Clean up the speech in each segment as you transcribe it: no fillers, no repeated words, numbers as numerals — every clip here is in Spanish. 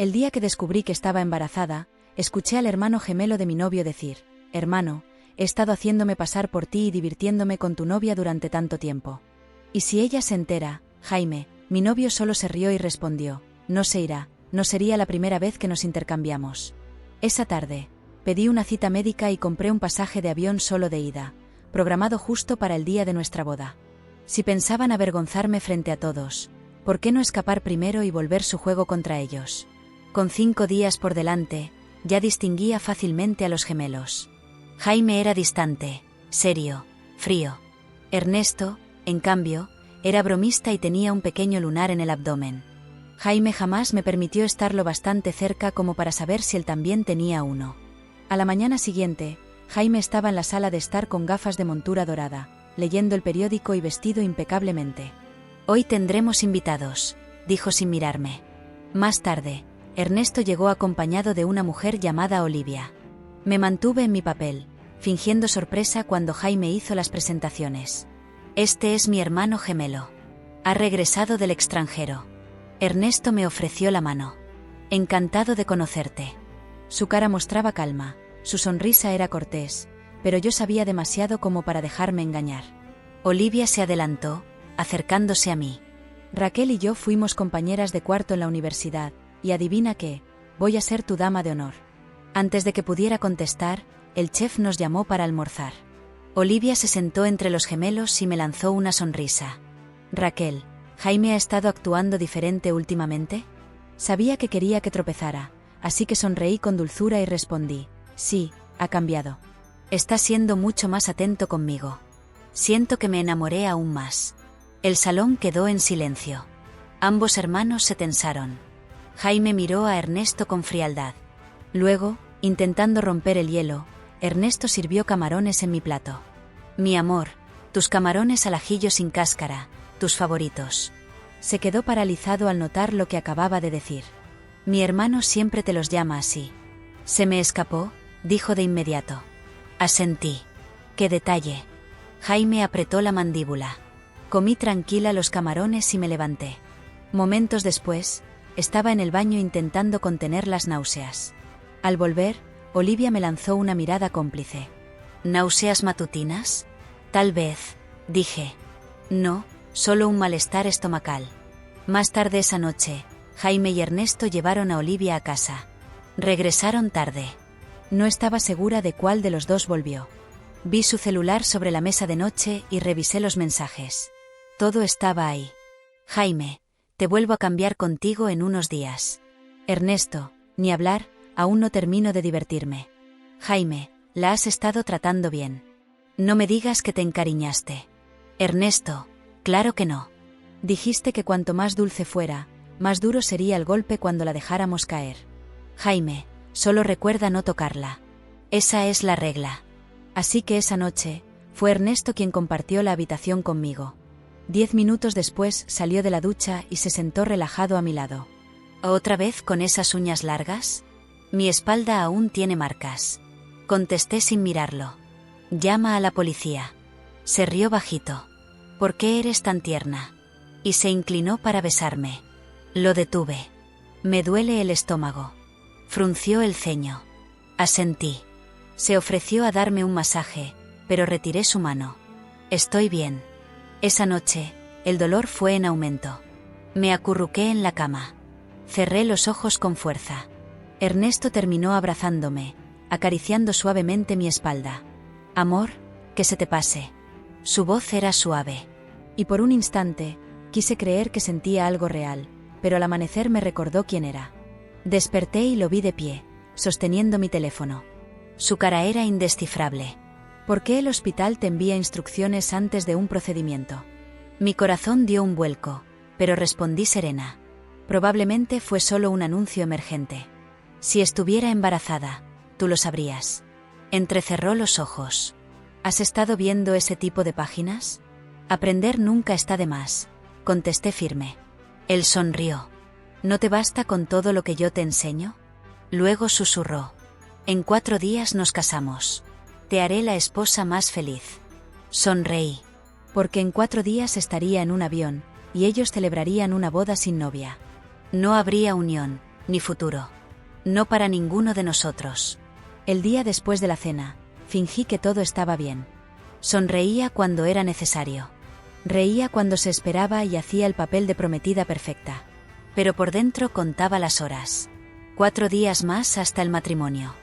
El día que descubrí que estaba embarazada, escuché al hermano gemelo de mi novio decir: «Hermano, he estado haciéndome pasar por ti y divirtiéndome con tu novia durante tanto tiempo. ¿Y si ella se entera, Jaime?» Mi novio solo se rió y respondió: «No se irá, no sería la primera vez que nos intercambiamos». Esa tarde, pedí una cita médica y compré un pasaje de avión solo de ida, programado justo para el día de nuestra boda. Si pensaban avergonzarme frente a todos, ¿por qué no escapar primero y volver su juego contra ellos? Con 5 días por delante, ya distinguía fácilmente a los gemelos. Jaime era distante, serio, frío. Ernesto, en cambio, era bromista y tenía un pequeño lunar en el abdomen. Jaime jamás me permitió estar lo bastante cerca como para saber si él también tenía uno. A la mañana siguiente, Jaime estaba en la sala de estar con gafas de montura dorada, leyendo el periódico y vestido impecablemente. «Hoy tendremos invitados», dijo sin mirarme. Más tarde, Ernesto llegó acompañado de una mujer llamada Olivia. Me mantuve en mi papel, fingiendo sorpresa cuando Jaime hizo las presentaciones. «Este es mi hermano gemelo. Ha regresado del extranjero». Ernesto me ofreció la mano. «Encantado de conocerte». Su cara mostraba calma, su sonrisa era cortés, pero yo sabía demasiado como para dejarme engañar. Olivia se adelantó, acercándose a mí. «Raquel y yo fuimos compañeras de cuarto en la universidad, y adivina qué, voy a ser tu dama de honor». Antes de que pudiera contestar, el chef nos llamó para almorzar. Olivia se sentó entre los gemelos y me lanzó una sonrisa. «Raquel, ¿Jaime ha estado actuando diferente últimamente?» Sabía que quería que tropezara, así que sonreí con dulzura y respondí: «Sí, ha cambiado. Está siendo mucho más atento conmigo». Siento que me enamoré aún más. El salón quedó en silencio. Ambos hermanos se tensaron. Jaime miró a Ernesto con frialdad. Luego, intentando romper el hielo, Ernesto sirvió camarones en mi plato. «Mi amor, tus camarones al ajillo sin cáscara, tus favoritos». Se quedó paralizado al notar lo que acababa de decir. «Mi hermano siempre te los llama así». «Se me escapó», dijo de inmediato. Asentí. «¡Qué detalle!». Jaime apretó la mandíbula. Comí tranquila los camarones y me levanté. Momentos después, estaba en el baño intentando contener las náuseas. Al volver, Olivia me lanzó una mirada cómplice. «¿Náuseas matutinas?». «Tal vez», dije. «No, solo un malestar estomacal». Más tarde esa noche, Jaime y Ernesto llevaron a Olivia a casa. Regresaron tarde. No estaba segura de cuál de los dos volvió. Vi su celular sobre la mesa de noche y revisé los mensajes. Todo estaba ahí. «Jaime, te vuelvo a cambiar contigo en unos días». «Ernesto, ni hablar, aún no termino de divertirme». «Jaime, la has estado tratando bien». «No me digas que te encariñaste». «Ernesto, claro que no». «Dijiste que cuanto más dulce fuera, más duro sería el golpe cuando la dejáramos caer». «Jaime, solo recuerda no tocarla. Esa es la regla». Así que esa noche, fue Ernesto quien compartió la habitación conmigo. 10 minutos después salió de la ducha y se sentó relajado a mi lado. «¿Otra vez con esas uñas largas?». «Mi espalda aún tiene marcas». Contesté sin mirarlo. «Llama a la policía». Se rió bajito. «¿Por qué eres tan tierna?». Y se inclinó para besarme. Lo detuve. «Me duele el estómago». Frunció el ceño. Asentí. Se ofreció a darme un masaje, pero retiré su mano. «Estoy bien». Esa noche, el dolor fue en aumento. Me acurruqué en la cama. Cerré los ojos con fuerza. Ernesto terminó abrazándome, acariciando suavemente mi espalda. «Amor, que se te pase». Su voz era suave. Y por un instante, quise creer que sentía algo real, pero al amanecer me recordó quién era. Desperté y lo vi de pie, sosteniendo mi teléfono. Su cara era indescifrable. «¿Por qué el hospital te envía instrucciones antes de un procedimiento?». Mi corazón dio un vuelco, pero respondí serena. Probablemente fue solo un anuncio emergente. Si estuviera embarazada, tú lo sabrías. Entrecerró los ojos. ¿Has estado viendo ese tipo de páginas? Aprender nunca está de más, contesté firme. Él sonrió. ¿No te basta con todo lo que yo te enseño? Luego susurró. En 4 días nos casamos. Te haré la esposa más feliz. Sonreí. Porque en 4 días estaría en un avión, y ellos celebrarían una boda sin novia. No habría unión, ni futuro. No para ninguno de nosotros. El día después de la cena, fingí que todo estaba bien. Sonreía cuando era necesario. Reía cuando se esperaba y hacía el papel de prometida perfecta. Pero por dentro contaba las horas. 4 días más hasta el matrimonio.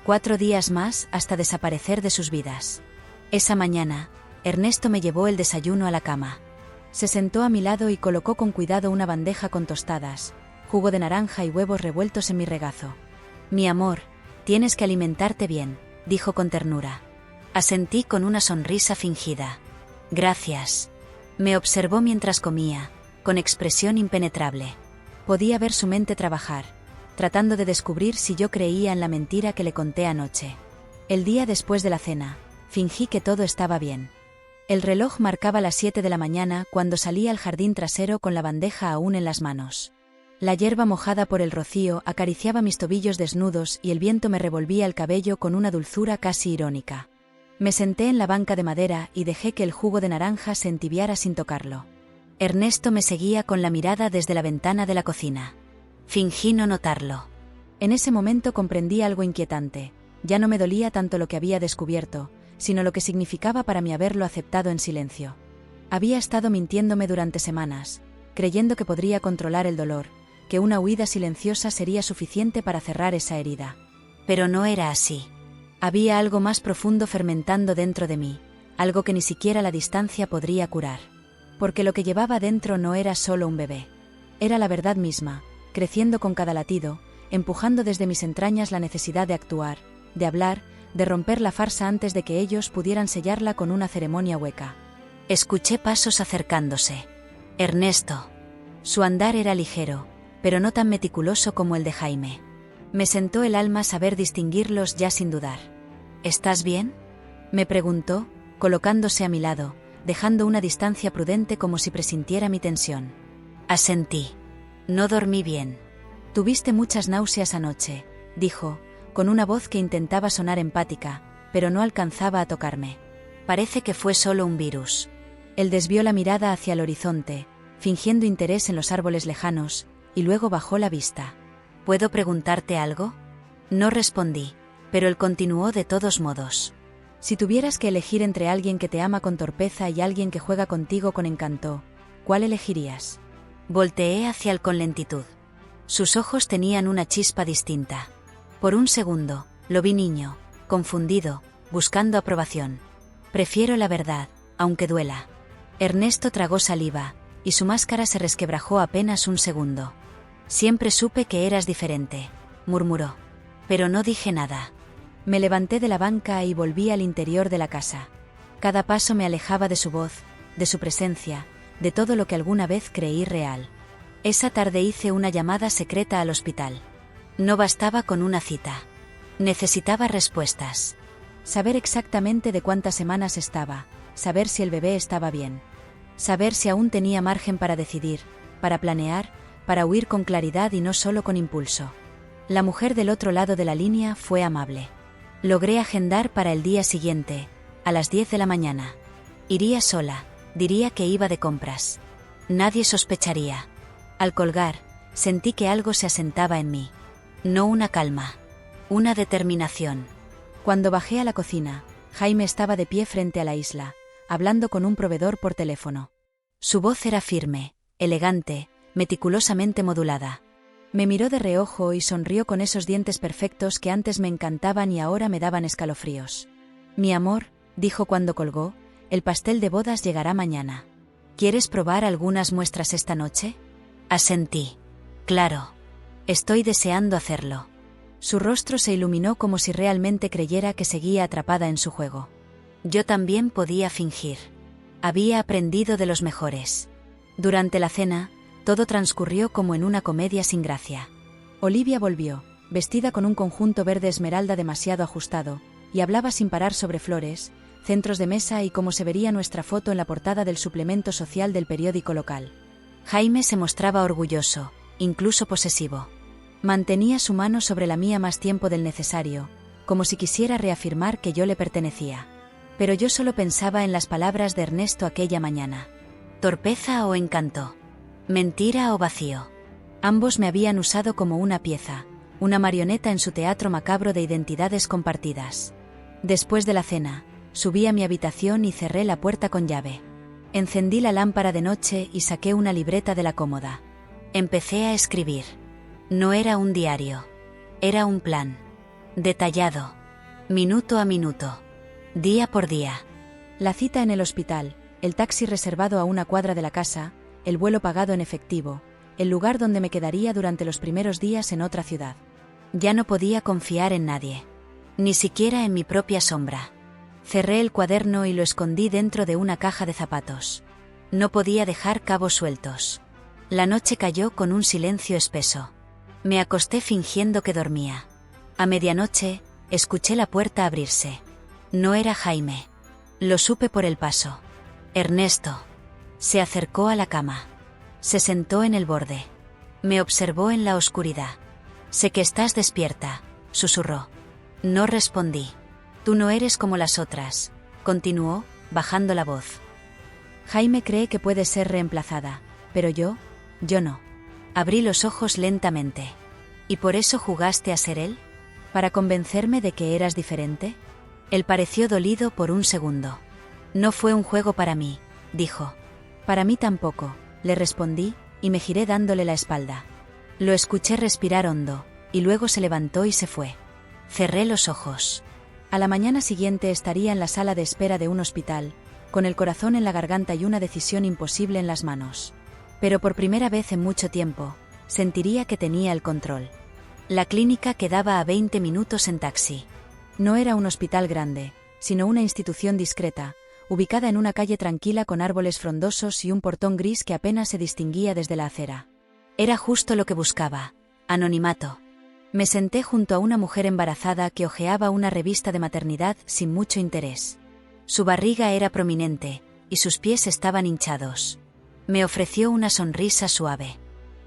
4 días más hasta desaparecer de sus vidas. Esa mañana, Ernesto me llevó el desayuno a la cama. Se sentó a mi lado y colocó con cuidado una bandeja con tostadas, jugo de naranja y huevos revueltos en mi regazo. «Mi amor, tienes que alimentarte bien», dijo con ternura. Asentí con una sonrisa fingida. «Gracias». Me observó mientras comía, con expresión impenetrable. Podía ver su mente trabajar, tratando de descubrir si yo creía en la mentira que le conté anoche. El día después de la cena, fingí que todo estaba bien. El reloj marcaba las 7 de la mañana cuando salí al jardín trasero con la bandeja aún en las manos. La hierba mojada por el rocío acariciaba mis tobillos desnudos y el viento me revolvía el cabello con una dulzura casi irónica. Me senté en la banca de madera y dejé que el jugo de naranja se entibiara sin tocarlo. Ernesto me seguía con la mirada desde la ventana de la cocina. Fingí no notarlo. En ese momento comprendí algo inquietante. Ya no me dolía tanto lo que había descubierto, sino lo que significaba para mí haberlo aceptado en silencio. Había estado mintiéndome durante semanas, creyendo que podría controlar el dolor, que una huida silenciosa sería suficiente para cerrar esa herida. Pero no era así. Había algo más profundo fermentando dentro de mí, algo que ni siquiera la distancia podría curar. Porque lo que llevaba dentro no era solo un bebé. Era la verdad misma, creciendo con cada latido, empujando desde mis entrañas la necesidad de actuar, de hablar, de romper la farsa antes de que ellos pudieran sellarla con una ceremonia hueca. Escuché pasos acercándose. Ernesto. Su andar era ligero, pero no tan meticuloso como el de Jaime. Me sentó el alma saber distinguirlos ya sin dudar. ¿Estás bien?, me preguntó, colocándose a mi lado, dejando una distancia prudente como si presintiera mi tensión. Asentí. No dormí bien. Tuviste muchas náuseas anoche, dijo, con una voz que intentaba sonar empática, pero no alcanzaba a tocarme. Parece que fue solo un virus. Él desvió la mirada hacia el horizonte, fingiendo interés en los árboles lejanos, y luego bajó la vista. ¿Puedo preguntarte algo? No respondí, pero él continuó de todos modos. Si tuvieras que elegir entre alguien que te ama con torpeza y alguien que juega contigo con encanto, ¿cuál elegirías? Volteé hacia él con lentitud. Sus ojos tenían una chispa distinta. Por un segundo, lo vi niño, confundido, buscando aprobación. Prefiero la verdad, aunque duela. Ernesto tragó saliva, y su máscara se resquebrajó apenas un segundo. Siempre supe que eras diferente, murmuró. Pero no dije nada. Me levanté de la banca y volví al interior de la casa. Cada paso me alejaba de su voz, de su presencia, de todo lo que alguna vez creí real. Esa tarde hice una llamada secreta al hospital. No bastaba con una cita. Necesitaba respuestas. Saber exactamente de cuántas semanas estaba, saber si el bebé estaba bien. Saber si aún tenía margen para decidir, para planear, para huir con claridad y no solo con impulso. La mujer del otro lado de la línea fue amable. Logré agendar para el día siguiente, a las 10 de la mañana. Iría sola, diría que iba de compras. Nadie sospecharía. Al colgar, sentí que algo se asentaba en mí. No una calma, una determinación. Cuando bajé a la cocina, Jaime estaba de pie frente a la isla, hablando con un proveedor por teléfono. Su voz era firme, elegante, meticulosamente modulada. Me miró de reojo y sonrió con esos dientes perfectos que antes me encantaban y ahora me daban escalofríos. Mi amor, dijo cuando colgó, el pastel de bodas llegará mañana. ¿Quieres probar algunas muestras esta noche? Asentí. Claro. Estoy deseando hacerlo. Su rostro se iluminó como si realmente creyera que seguía atrapada en su juego. Yo también podía fingir. Había aprendido de los mejores. Durante la cena, todo transcurrió como en una comedia sin gracia. Olivia volvió, vestida con un conjunto verde esmeralda demasiado ajustado, y hablaba sin parar sobre flores, centros de mesa y cómo se vería nuestra foto en la portada del suplemento social del periódico local. Jaime se mostraba orgulloso, incluso posesivo. Mantenía su mano sobre la mía más tiempo del necesario, como si quisiera reafirmar que yo le pertenecía. Pero yo solo pensaba en las palabras de Ernesto aquella mañana. ¿Torpeza o encanto? ¿Mentira o vacío? Ambos me habían usado como una pieza, una marioneta en su teatro macabro de identidades compartidas. Después de la cena, subí a mi habitación y cerré la puerta con llave. Encendí la lámpara de noche y saqué una libreta de la cómoda. Empecé a escribir. No era un diario. Era un plan. Detallado. Minuto a minuto. Día por día. La cita en el hospital, el taxi reservado a una cuadra de la casa, el vuelo pagado en efectivo, el lugar donde me quedaría durante los primeros días en otra ciudad. Ya no podía confiar en nadie. Ni siquiera en mi propia sombra. Cerré el cuaderno y lo escondí dentro de una caja de zapatos. No podía dejar cabos sueltos. La noche cayó con un silencio espeso. Me acosté fingiendo que dormía. A medianoche, escuché la puerta abrirse. No era Jaime. Lo supe por el paso. Ernesto. Se acercó a la cama. Se sentó en el borde. Me observó en la oscuridad. «Sé que estás despierta», susurró. No respondí. «Tú no eres como las otras», continuó, bajando la voz. Jaime cree que puede ser reemplazada, pero yo no. Abrí los ojos lentamente. ¿Y por eso jugaste a ser él? ¿Para convencerme de que eras diferente? Él pareció dolido por un segundo. No fue un juego para mí, dijo. Para mí tampoco, le respondí, y me giré dándole la espalda. Lo escuché respirar hondo, y luego se levantó y se fue. Cerré los ojos. A la mañana siguiente estaría en la sala de espera de un hospital, con el corazón en la garganta y una decisión imposible en las manos. Pero por primera vez en mucho tiempo, sentiría que tenía el control. La clínica quedaba a 20 minutos en taxi. No era un hospital grande, sino una institución discreta, ubicada en una calle tranquila con árboles frondosos y un portón gris que apenas se distinguía desde la acera. Era justo lo que buscaba: anonimato. Me senté junto a una mujer embarazada que hojeaba una revista de maternidad sin mucho interés. Su barriga era prominente, y sus pies estaban hinchados. Me ofreció una sonrisa suave.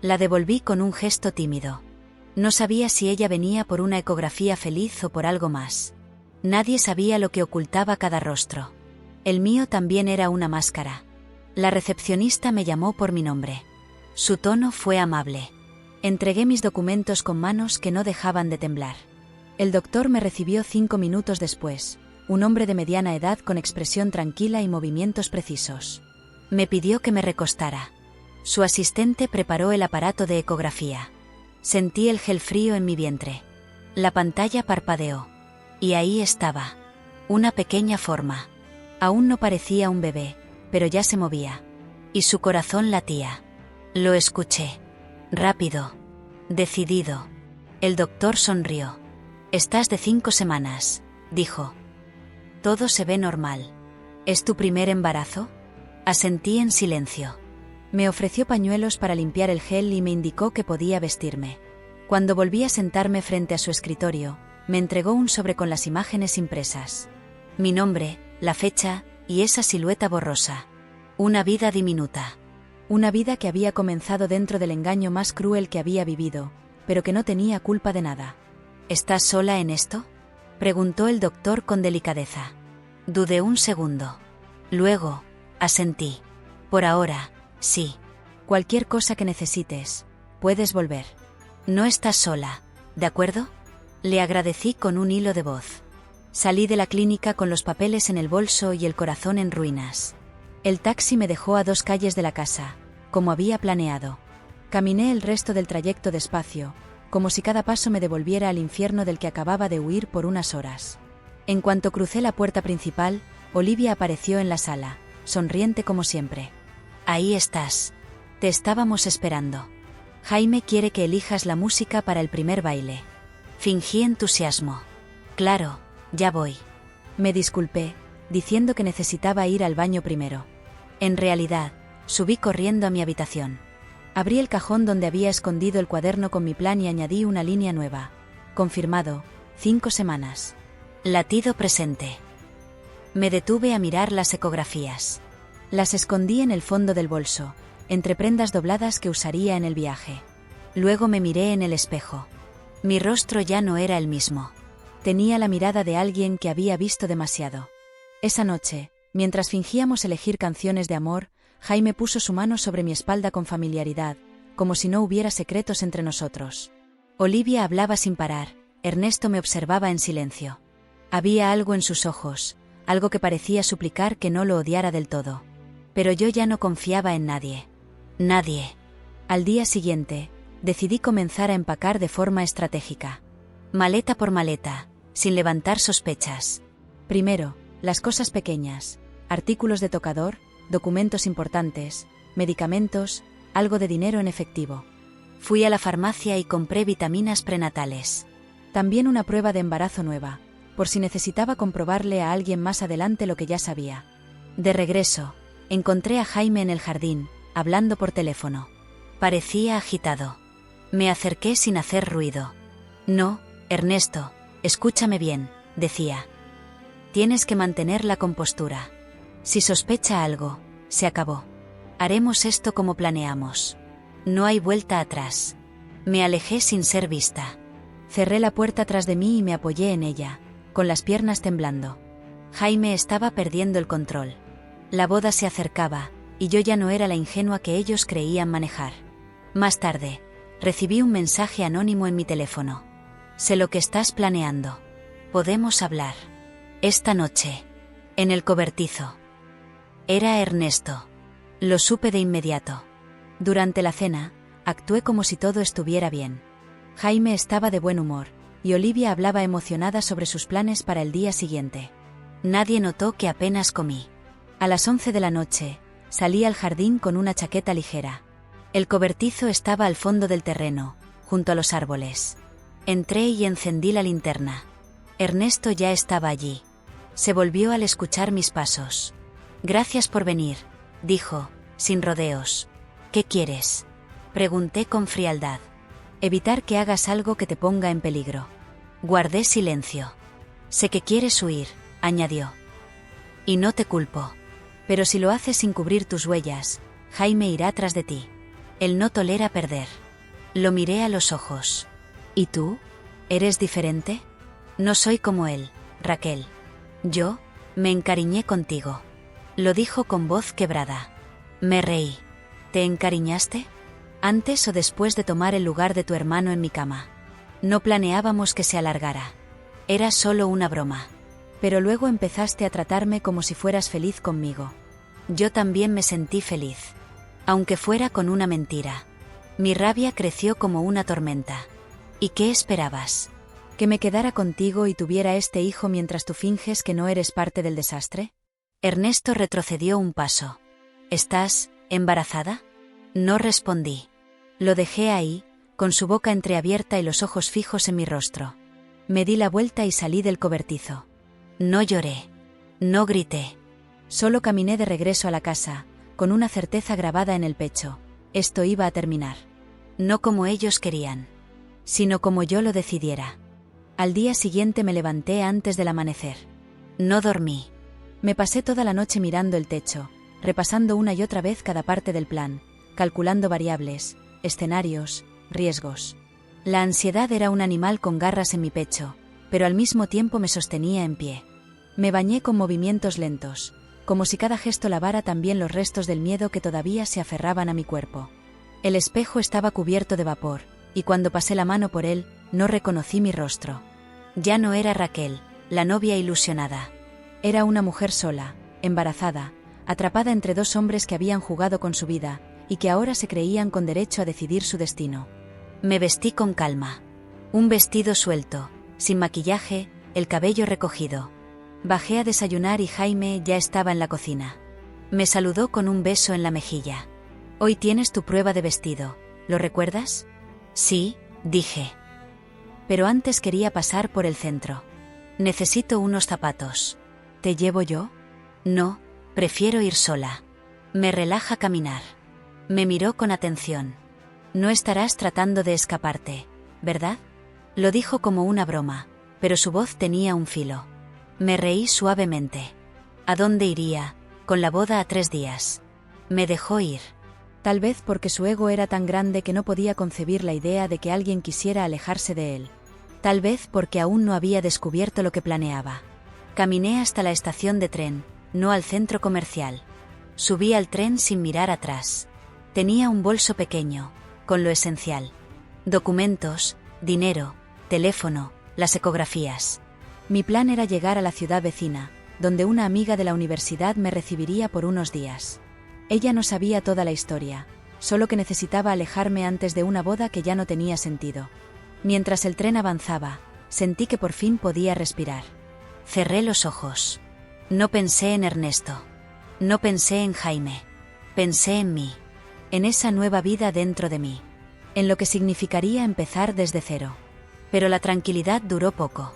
La devolví con un gesto tímido. No sabía si ella venía por una ecografía feliz o por algo más. Nadie sabía lo que ocultaba cada rostro. El mío también era una máscara. La recepcionista me llamó por mi nombre. Su tono fue amable. Entregué mis documentos con manos que no dejaban de temblar. El doctor me recibió 5 minutos después, un hombre de mediana edad con expresión tranquila y movimientos precisos. Me pidió que me recostara. Su asistente preparó el aparato de ecografía. Sentí el gel frío en mi vientre. La pantalla parpadeó. Y ahí estaba. Una pequeña forma. Aún no parecía un bebé, pero ya se movía. Y su corazón latía. Lo escuché. Rápido. Decidido. El doctor sonrió. «Estás de 5 semanas», dijo. «Todo se ve normal. ¿Es tu primer embarazo?» Asentí en silencio. Me ofreció pañuelos para limpiar el gel y me indicó que podía vestirme. Cuando volví a sentarme frente a su escritorio, me entregó un sobre con las imágenes impresas. Mi nombre, la fecha, y esa silueta borrosa. Una vida diminuta. Una vida que había comenzado dentro del engaño más cruel que había vivido, pero que no tenía culpa de nada. «¿Estás sola en esto?», preguntó el doctor con delicadeza. Dudé un segundo. Luego, asentí. «Por ahora, sí. Cualquier cosa que necesites, puedes volver. No estás sola, ¿de acuerdo?». Le agradecí con un hilo de voz. Salí de la clínica con los papeles en el bolso y el corazón en ruinas. El taxi me dejó a 2 calles de la casa, como había planeado. Caminé el resto del trayecto despacio, como si cada paso me devolviera al infierno del que acababa de huir por unas horas. En cuanto crucé la puerta principal, Olivia apareció en la sala, sonriente como siempre. «Ahí estás. Te estábamos esperando. Jaime quiere que elijas la música para el primer baile». Fingí entusiasmo. «Claro, ya voy». Me disculpé, diciendo que necesitaba ir al baño primero. En realidad, subí corriendo a mi habitación. Abrí el cajón donde había escondido el cuaderno con mi plan y añadí una línea nueva. Confirmado, 5 semanas. Latido presente. Me detuve a mirar las ecografías. Las escondí en el fondo del bolso, entre prendas dobladas que usaría en el viaje. Luego me miré en el espejo. Mi rostro ya no era el mismo. Tenía la mirada de alguien que había visto demasiado. Esa noche, mientras fingíamos elegir canciones de amor, Jaime puso su mano sobre mi espalda con familiaridad, como si no hubiera secretos entre nosotros. Olivia hablaba sin parar, Ernesto me observaba en silencio. Había algo en sus ojos, algo que parecía suplicar que no lo odiara del todo. Pero yo ya no confiaba en nadie. Nadie. Al día siguiente, decidí comenzar a empacar de forma estratégica. Maleta por maleta, sin levantar sospechas. Primero, las cosas pequeñas, artículos de tocador, documentos importantes, medicamentos, algo de dinero en efectivo. Fui a la farmacia y compré vitaminas prenatales. También una prueba de embarazo nueva, por si necesitaba comprobarle a alguien más adelante lo que ya sabía. De regreso, encontré a Jaime en el jardín, hablando por teléfono. Parecía agitado. Me acerqué sin hacer ruido. No, Ernesto, escúchame bien, decía. Tienes que mantener la compostura. Si sospecha algo, se acabó. Haremos esto como planeamos. No hay vuelta atrás. Me alejé sin ser vista. Cerré la puerta tras de mí y me apoyé en ella, con las piernas temblando. Jaime estaba perdiendo el control. La boda se acercaba, y yo ya no era la ingenua que ellos creían manejar. Más tarde, recibí un mensaje anónimo en mi teléfono. Sé lo que estás planeando. Podemos hablar. Esta noche. En el cobertizo. Era Ernesto. Lo supe de inmediato. Durante la cena, actué como si todo estuviera bien. Jaime estaba de buen humor, y Olivia hablaba emocionada sobre sus planes para el día siguiente. Nadie notó que apenas comí. A las 11 de la noche, salí al jardín con una chaqueta ligera. El cobertizo estaba al fondo del terreno, junto a los árboles. Entré y encendí la linterna. Ernesto ya estaba allí. Se volvió al escuchar mis pasos. «Gracias por venir», dijo, sin rodeos. «¿Qué quieres?», pregunté con frialdad. «Evitar que hagas algo que te ponga en peligro». Guardé silencio. «Sé que quieres huir», añadió. «Y no te culpo. Pero si lo haces sin cubrir tus huellas, Jaime irá tras de ti. Él no tolera perder». Lo miré a los ojos. «¿Y tú? ¿Eres diferente?» «No soy como él, Raquel. Yo, me encariñé contigo». Lo dijo con voz quebrada. Me reí. «¿Te encariñaste? ¿Antes o después de tomar el lugar de tu hermano en mi cama?» No planeábamos que se alargara. Era solo una broma. Pero luego empezaste a tratarme como si fueras feliz conmigo. Yo también me sentí feliz. Aunque fuera con una mentira. Mi rabia creció como una tormenta. ¿Y qué esperabas? ¿Que me quedara contigo y tuviera este hijo mientras tú finges que no eres parte del desastre? Ernesto retrocedió un paso. ¿Estás embarazada? No respondí. Lo dejé ahí, con su boca entreabierta y los ojos fijos en mi rostro. Me di la vuelta y salí del cobertizo. No lloré. No grité. Solo caminé de regreso a la casa, con una certeza grabada en el pecho. Esto iba a terminar. No como ellos querían, sino como yo lo decidiera. Al día siguiente me levanté antes del amanecer. No dormí. Me pasé toda la noche mirando el techo, repasando una y otra vez cada parte del plan, calculando variables, escenarios, riesgos. La ansiedad era un animal con garras en mi pecho, pero al mismo tiempo me sostenía en pie. Me bañé con movimientos lentos, como si cada gesto lavara también los restos del miedo que todavía se aferraban a mi cuerpo. El espejo estaba cubierto de vapor, y cuando pasé la mano por él, no reconocí mi rostro. Ya no era Raquel, la novia ilusionada. Era una mujer sola, embarazada, atrapada entre dos hombres que habían jugado con su vida, y que ahora se creían con derecho a decidir su destino. Me vestí con calma. Un vestido suelto, sin maquillaje, el cabello recogido. Bajé a desayunar y Jaime ya estaba en la cocina. Me saludó con un beso en la mejilla. «Hoy tienes tu prueba de vestido, ¿lo recuerdas?» «Sí», dije. Pero antes quería pasar por el centro. «Necesito unos zapatos». «¿Te llevo yo?» «No, prefiero ir sola. Me relaja caminar». Me miró con atención. «No estarás tratando de escaparte, ¿verdad?». Lo dijo como una broma, pero su voz tenía un filo. Me reí suavemente. ¿A dónde iría, con la boda a 3 días? Me dejó ir. Tal vez porque su ego era tan grande que no podía concebir la idea de que alguien quisiera alejarse de él. Tal vez porque aún no había descubierto lo que planeaba. Caminé hasta la estación de tren, no al centro comercial. Subí al tren sin mirar atrás. Tenía un bolso pequeño, con lo esencial. Documentos, dinero, teléfono, las ecografías. Mi plan era llegar a la ciudad vecina, donde una amiga de la universidad me recibiría por unos días. Ella no sabía toda la historia, solo que necesitaba alejarme antes de una boda que ya no tenía sentido. Mientras el tren avanzaba, sentí que por fin podía respirar. Cerré los ojos. No pensé en Ernesto. No pensé en Jaime. Pensé en mí. En esa nueva vida dentro de mí. En lo que significaría empezar desde cero. Pero la tranquilidad duró poco.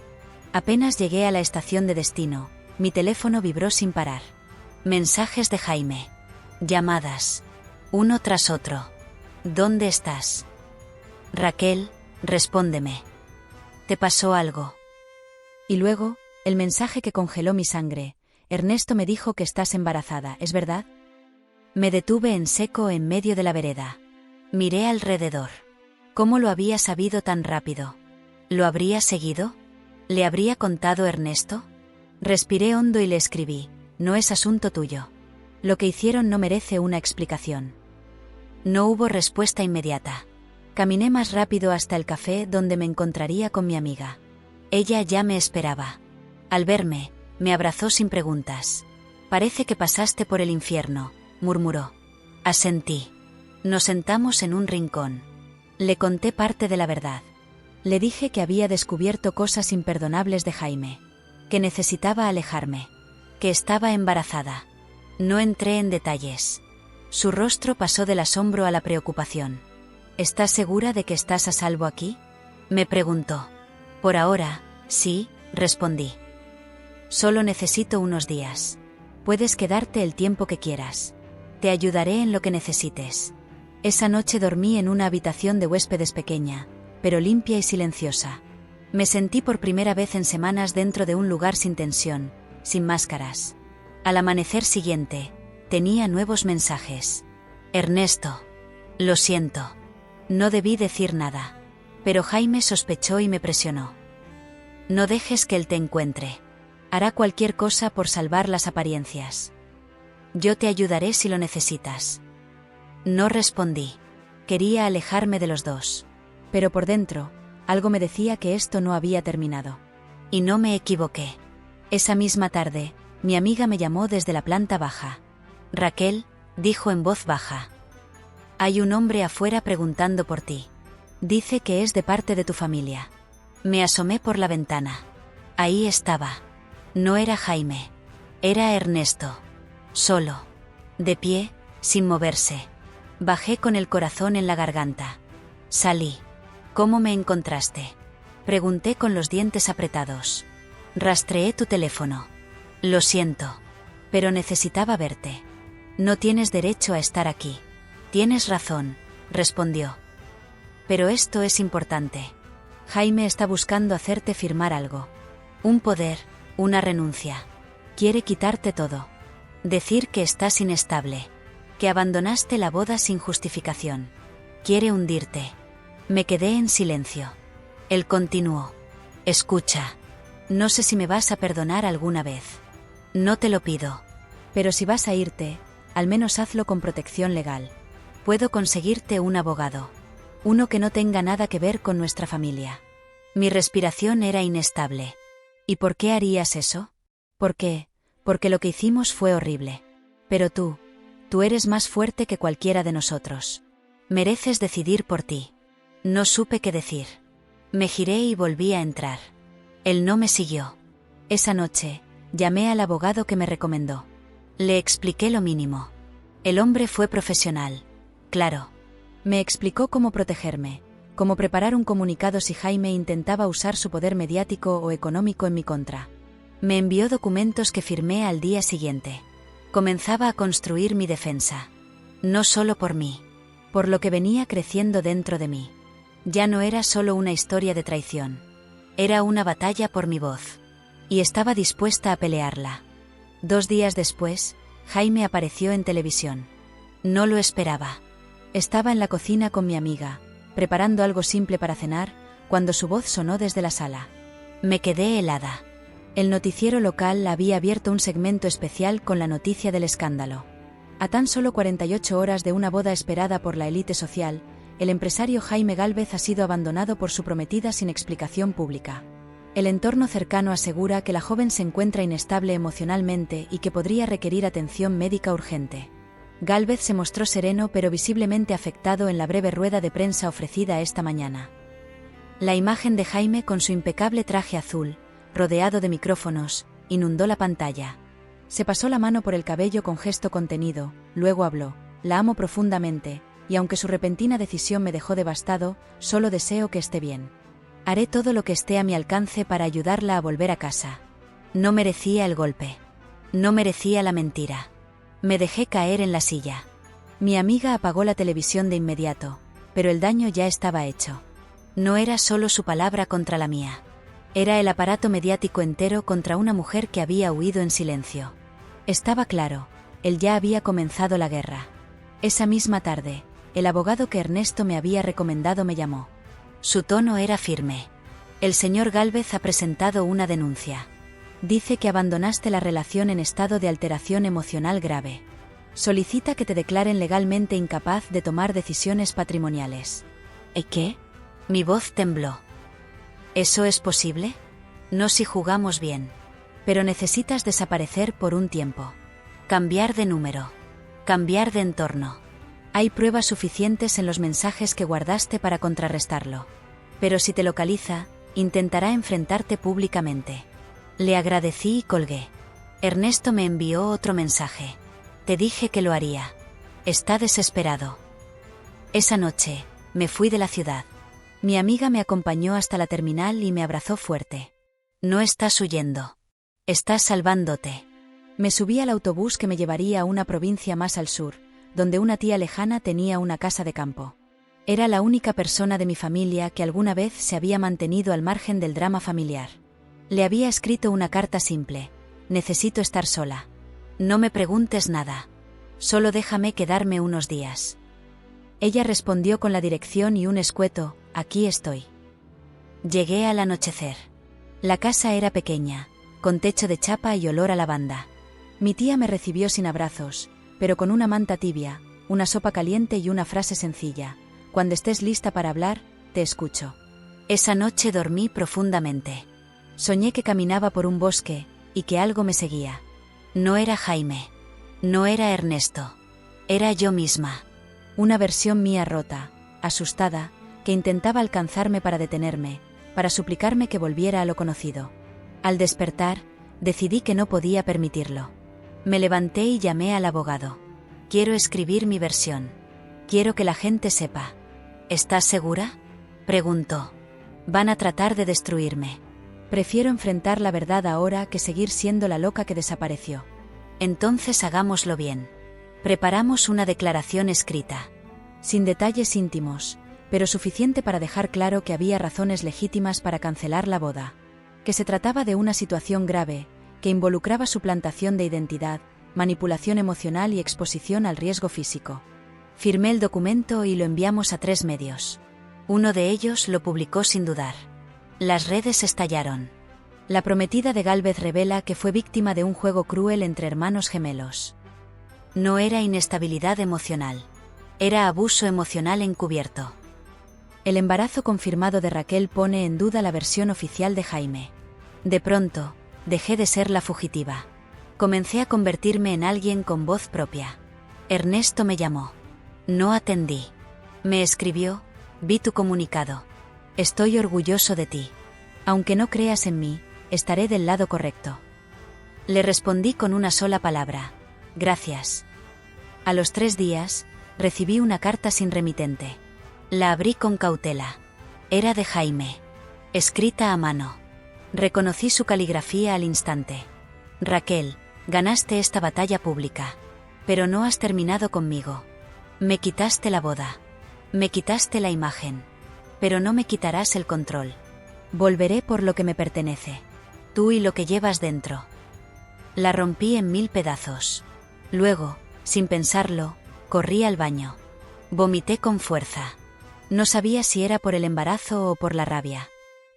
Apenas llegué a la estación de destino, mi teléfono vibró sin parar. Mensajes de Jaime. Llamadas. Uno tras otro. ¿Dónde estás? Raquel, respóndeme. ¿Te pasó algo? Y luego, el mensaje que congeló mi sangre. Ernesto me dijo que estás embarazada, ¿es verdad? Me detuve en seco en medio de la vereda. Miré alrededor. ¿Cómo lo había sabido tan rápido? ¿Lo habría seguido? ¿Le habría contado Ernesto? Respiré hondo y le escribí: no es asunto tuyo. Lo que hicieron no merece una explicación. No hubo respuesta inmediata. Caminé más rápido hasta el café donde me encontraría con mi amiga. Ella ya me esperaba. Al verme, me abrazó sin preguntas. Parece que pasaste por el infierno, murmuró. Asentí. Nos sentamos en un rincón. Le conté parte de la verdad. Le dije que había descubierto cosas imperdonables de Jaime, que necesitaba alejarme, que estaba embarazada. No entré en detalles. Su rostro pasó del asombro a la preocupación. ¿Estás segura de que estás a salvo aquí?, me preguntó. Por ahora, sí, respondí. Solo necesito unos días. Puedes quedarte el tiempo que quieras. Te ayudaré en lo que necesites. Esa noche dormí en una habitación de huéspedes pequeña, pero limpia y silenciosa. Me sentí por primera vez en semanas dentro de un lugar sin tensión, sin máscaras. Al amanecer siguiente, tenía nuevos mensajes. Ernesto. Lo siento. No debí decir nada. Pero Jaime sospechó y me presionó. No dejes que él te encuentre. Hará cualquier cosa por salvar las apariencias. Yo te ayudaré si lo necesitas. No respondí. Quería alejarme de los dos. Pero por dentro, algo me decía que esto no había terminado. Y no me equivoqué. Esa misma tarde, mi amiga me llamó desde la planta baja. Raquel, dijo en voz baja. Hay un hombre afuera preguntando por ti. Dice que es de parte de tu familia. Me asomé por la ventana. Ahí estaba. No era Jaime. Era Ernesto. Solo. De pie, sin moverse. Bajé con el corazón en la garganta. Salí. ¿Cómo me encontraste?, pregunté con los dientes apretados. Rastreé tu teléfono. Lo siento. Pero necesitaba verte. No tienes derecho a estar aquí. Tienes razón, respondió. Pero esto es importante. Jaime está buscando hacerte firmar algo. Un poder, una renuncia. Quiere quitarte todo. Decir que estás inestable. Que abandonaste la boda sin justificación. Quiere hundirte. Me quedé en silencio. Él continuó. Escucha. No sé si me vas a perdonar alguna vez. No te lo pido. Pero si vas a irte, al menos hazlo con protección legal. Puedo conseguirte un abogado. Uno que no tenga nada que ver con nuestra familia. Mi respiración era inestable. ¿Y por qué harías eso? ¿Por qué? Porque lo que hicimos fue horrible. Pero tú eres más fuerte que cualquiera de nosotros. Mereces decidir por ti. No supe qué decir. Me giré y volví a entrar. Él no me siguió. Esa noche, llamé al abogado que me recomendó. Le expliqué lo mínimo. El hombre fue profesional. Claro. Me explicó cómo protegerme, cómo preparar un comunicado si Jaime intentaba usar su poder mediático o económico en mi contra. Me envió documentos que firmé al día siguiente. Comenzaba a construir mi defensa. No solo por mí, por lo que venía creciendo dentro de mí. Ya no era solo una historia de traición. Era una batalla por mi voz. Y estaba dispuesta a pelearla. 2 días después, Jaime apareció en televisión. No lo esperaba. Estaba en la cocina con mi amiga, preparando algo simple para cenar, cuando su voz sonó desde la sala. Me quedé helada. El noticiero local había abierto un segmento especial con la noticia del escándalo. A tan solo 48 horas de una boda esperada por la élite social, el empresario Jaime Gálvez ha sido abandonado por su prometida sin explicación pública. El entorno cercano asegura que la joven se encuentra inestable emocionalmente y que podría requerir atención médica urgente. Gálvez se mostró sereno pero visiblemente afectado en la breve rueda de prensa ofrecida esta mañana. La imagen de Jaime con su impecable traje azul, rodeado de micrófonos, inundó la pantalla. Se pasó la mano por el cabello con gesto contenido, luego habló: «La amo profundamente, y aunque su repentina decisión me dejó devastado, solo deseo que esté bien. Haré todo lo que esté a mi alcance para ayudarla a volver a casa. No merecía el golpe. No merecía la mentira. Me dejé caer en la silla». Mi amiga apagó la televisión de inmediato, pero el daño ya estaba hecho. No era solo su palabra contra la mía. Era el aparato mediático entero contra una mujer que había huido en silencio. Estaba claro, él ya había comenzado la guerra. Esa misma tarde, el abogado que Ernesto me había recomendado me llamó. Su tono era firme. «El señor Gálvez ha presentado una denuncia. Dice que abandonaste la relación en estado de alteración emocional grave. Solicita que te declaren legalmente incapaz de tomar decisiones patrimoniales». ¿Y qué? Mi voz tembló. ¿Eso es posible? No si jugamos bien. Pero necesitas desaparecer por un tiempo. Cambiar de número. Cambiar de entorno. Hay pruebas suficientes en los mensajes que guardaste para contrarrestarlo. Pero si te localiza, intentará enfrentarte públicamente. Le agradecí y colgué. Ernesto me envió otro mensaje. Te dije que lo haría. Está desesperado. Esa noche, me fui de la ciudad. Mi amiga me acompañó hasta la terminal y me abrazó fuerte. No estás huyendo. Estás salvándote. Me subí al autobús que me llevaría a una provincia más al sur, donde una tía lejana tenía una casa de campo. Era la única persona de mi familia que alguna vez se había mantenido al margen del drama familiar. Le había escrito una carta simple: «Necesito estar sola. No me preguntes nada. Solo déjame quedarme unos días». Ella respondió con la dirección y un escueto: «Aquí estoy». Llegué al anochecer. La casa era pequeña, con techo de chapa y olor a lavanda. Mi tía me recibió sin abrazos, pero con una manta tibia, una sopa caliente y una frase sencilla: «Cuando estés lista para hablar, te escucho». Esa noche dormí profundamente. Soñé que caminaba por un bosque, y que algo me seguía. No era Jaime. No era Ernesto. Era yo misma. Una versión mía rota, asustada, que intentaba alcanzarme para detenerme, para suplicarme que volviera a lo conocido. Al despertar, decidí que no podía permitirlo. Me levanté y llamé al abogado. «Quiero escribir mi versión. Quiero que la gente sepa». «¿Estás segura?», preguntó. «Van a tratar de destruirme. Prefiero enfrentar la verdad ahora que seguir siendo la loca que desapareció». «Entonces hagámoslo bien. Preparamos una declaración escrita». Sin detalles íntimos, pero suficiente para dejar claro que había razones legítimas para cancelar la boda. Que se trataba de una situación grave, que involucraba suplantación de identidad, manipulación emocional y exposición al riesgo físico. Firmé el documento y lo enviamos a 3 medios. Uno de ellos lo publicó sin dudar. Las redes estallaron. La prometida de Gálvez revela que fue víctima de un juego cruel entre hermanos gemelos. No era inestabilidad emocional. Era abuso emocional encubierto. El embarazo confirmado de Raquel pone en duda la versión oficial de Jaime. De pronto, dejé de ser la fugitiva. Comencé a convertirme en alguien con voz propia. Ernesto me llamó. No atendí. Me escribió: «Vi tu comunicado. Estoy orgulloso de ti. Aunque no creas en mí, estaré del lado correcto». Le respondí con una sola palabra: «Gracias». A los 3 días, recibí una carta sin remitente. La abrí con cautela. Era de Jaime. Escrita a mano. Reconocí su caligrafía al instante. «Raquel, ganaste esta batalla pública. Pero no has terminado conmigo. Me quitaste la boda. Me quitaste la imagen. Pero no me quitarás el control. Volveré por lo que me pertenece. Tú y lo que llevas dentro». La rompí en 1000 pedazos. Luego, sin pensarlo, corrí al baño. Vomité con fuerza. No sabía si era por el embarazo o por la rabia.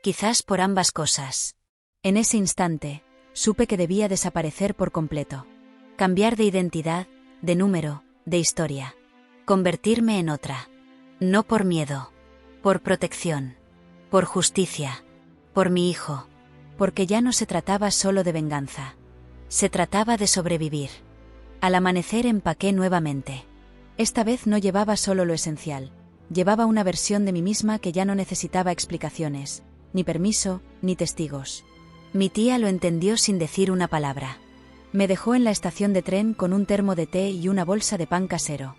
Quizás por ambas cosas. En ese instante, supe que debía desaparecer por completo. Cambiar de identidad, de número, de historia. Convertirme en otra. No por miedo. Por protección. Por justicia. Por mi hijo. Porque ya no se trataba solo de venganza. Se trataba de sobrevivir. Al amanecer empaqué nuevamente. Esta vez no llevaba solo lo esencial. Llevaba una versión de mí misma que ya no necesitaba explicaciones, ni permiso, ni testigos. Mi tía lo entendió sin decir una palabra. Me dejó en la estación de tren con un termo de té y una bolsa de pan casero.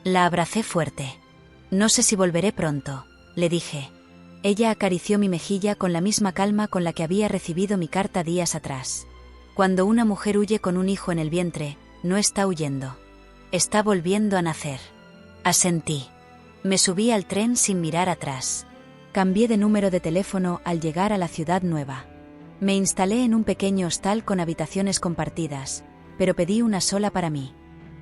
La abracé fuerte. No sé si volveré pronto, le dije. Ella acarició mi mejilla con la misma calma con la que había recibido mi carta días atrás. Cuando una mujer huye con un hijo en el vientre, no está huyendo. Está volviendo a nacer. Asentí. Me subí al tren sin mirar atrás. Cambié de número de teléfono al llegar a la ciudad nueva. Me instalé en un pequeño hostal con habitaciones compartidas, pero pedí una sola para mí.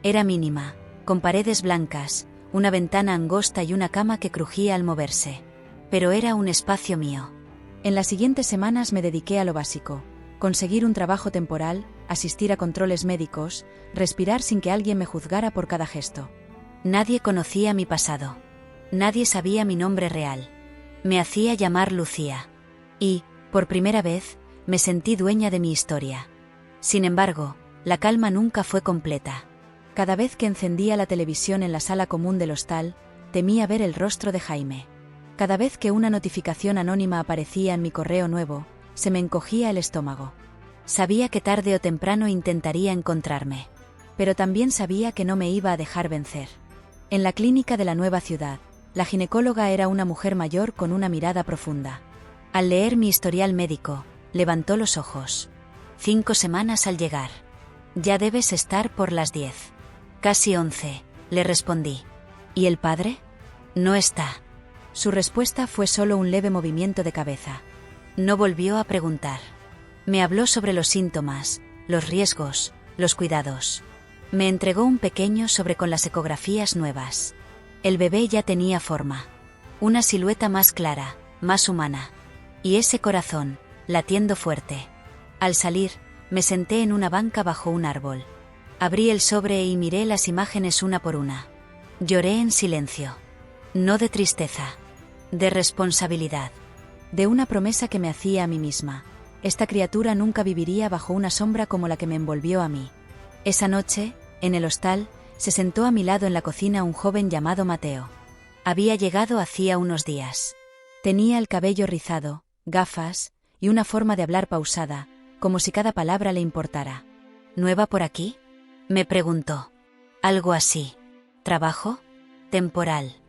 Era mínima, con paredes blancas, una ventana angosta y una cama que crujía al moverse. Pero era un espacio mío. En las siguientes semanas me dediqué a lo básico: conseguir un trabajo temporal, asistir a controles médicos, respirar sin que alguien me juzgara por cada gesto. Nadie conocía mi pasado. Nadie sabía mi nombre real. Me hacía llamar Lucía. Y, por primera vez, me sentí dueña de mi historia. Sin embargo, la calma nunca fue completa. Cada vez que encendía la televisión en la sala común del hostal, temía ver el rostro de Jaime. Cada vez que una notificación anónima aparecía en mi correo nuevo, se me encogía el estómago. Sabía que tarde o temprano intentaría encontrarme. Pero también sabía que no me iba a dejar vencer. En la clínica de la nueva ciudad, la ginecóloga era una mujer mayor con una mirada profunda. Al leer mi historial médico, levantó los ojos. 5 semanas al llegar. Ya debes estar por las 10. Casi 11, le respondí. ¿Y el padre? No está. Su respuesta fue solo un leve movimiento de cabeza. No volvió a preguntar. Me habló sobre los síntomas, los riesgos, los cuidados. Me entregó un pequeño sobre con las ecografías nuevas. El bebé ya tenía forma. Una silueta más clara, más humana. Y ese corazón, latiendo fuerte. Al salir, me senté en una banca bajo un árbol. Abrí el sobre y miré las imágenes una por una. Lloré en silencio. No de tristeza. De responsabilidad. De una promesa que me hacía a mí misma. Esta criatura nunca viviría bajo una sombra como la que me envolvió a mí. Esa noche, en el hostal, se sentó a mi lado en la cocina un joven llamado Mateo. Había llegado hacía unos días. Tenía el cabello rizado, gafas, y una forma de hablar pausada, como si cada palabra le importara. ¿Nueva por aquí?, me preguntó. Algo así. ¿Trabajo? ¿Temporal?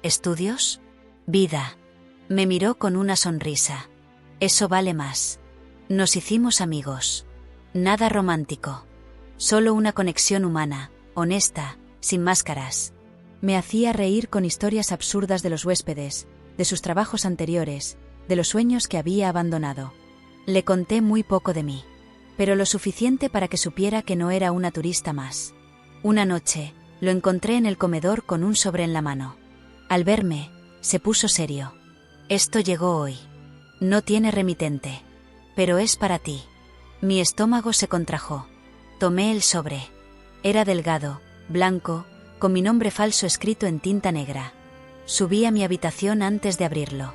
¿Estudios? Vida. Me miró con una sonrisa. Eso vale más. Nos hicimos amigos. Nada romántico. Solo una conexión humana, honesta, sin máscaras. Me hacía reír con historias absurdas de los huéspedes, de sus trabajos anteriores, de los sueños que había abandonado. Le conté muy poco de mí, pero lo suficiente para que supiera que no era una turista más. Una noche, lo encontré en el comedor con un sobre en la mano. Al verme, se puso serio. Esto llegó hoy. No tiene remitente. Pero es para ti. Mi estómago se contrajo. Tomé el sobre. Era delgado, blanco, con mi nombre falso escrito en tinta negra. Subí a mi habitación antes de abrirlo.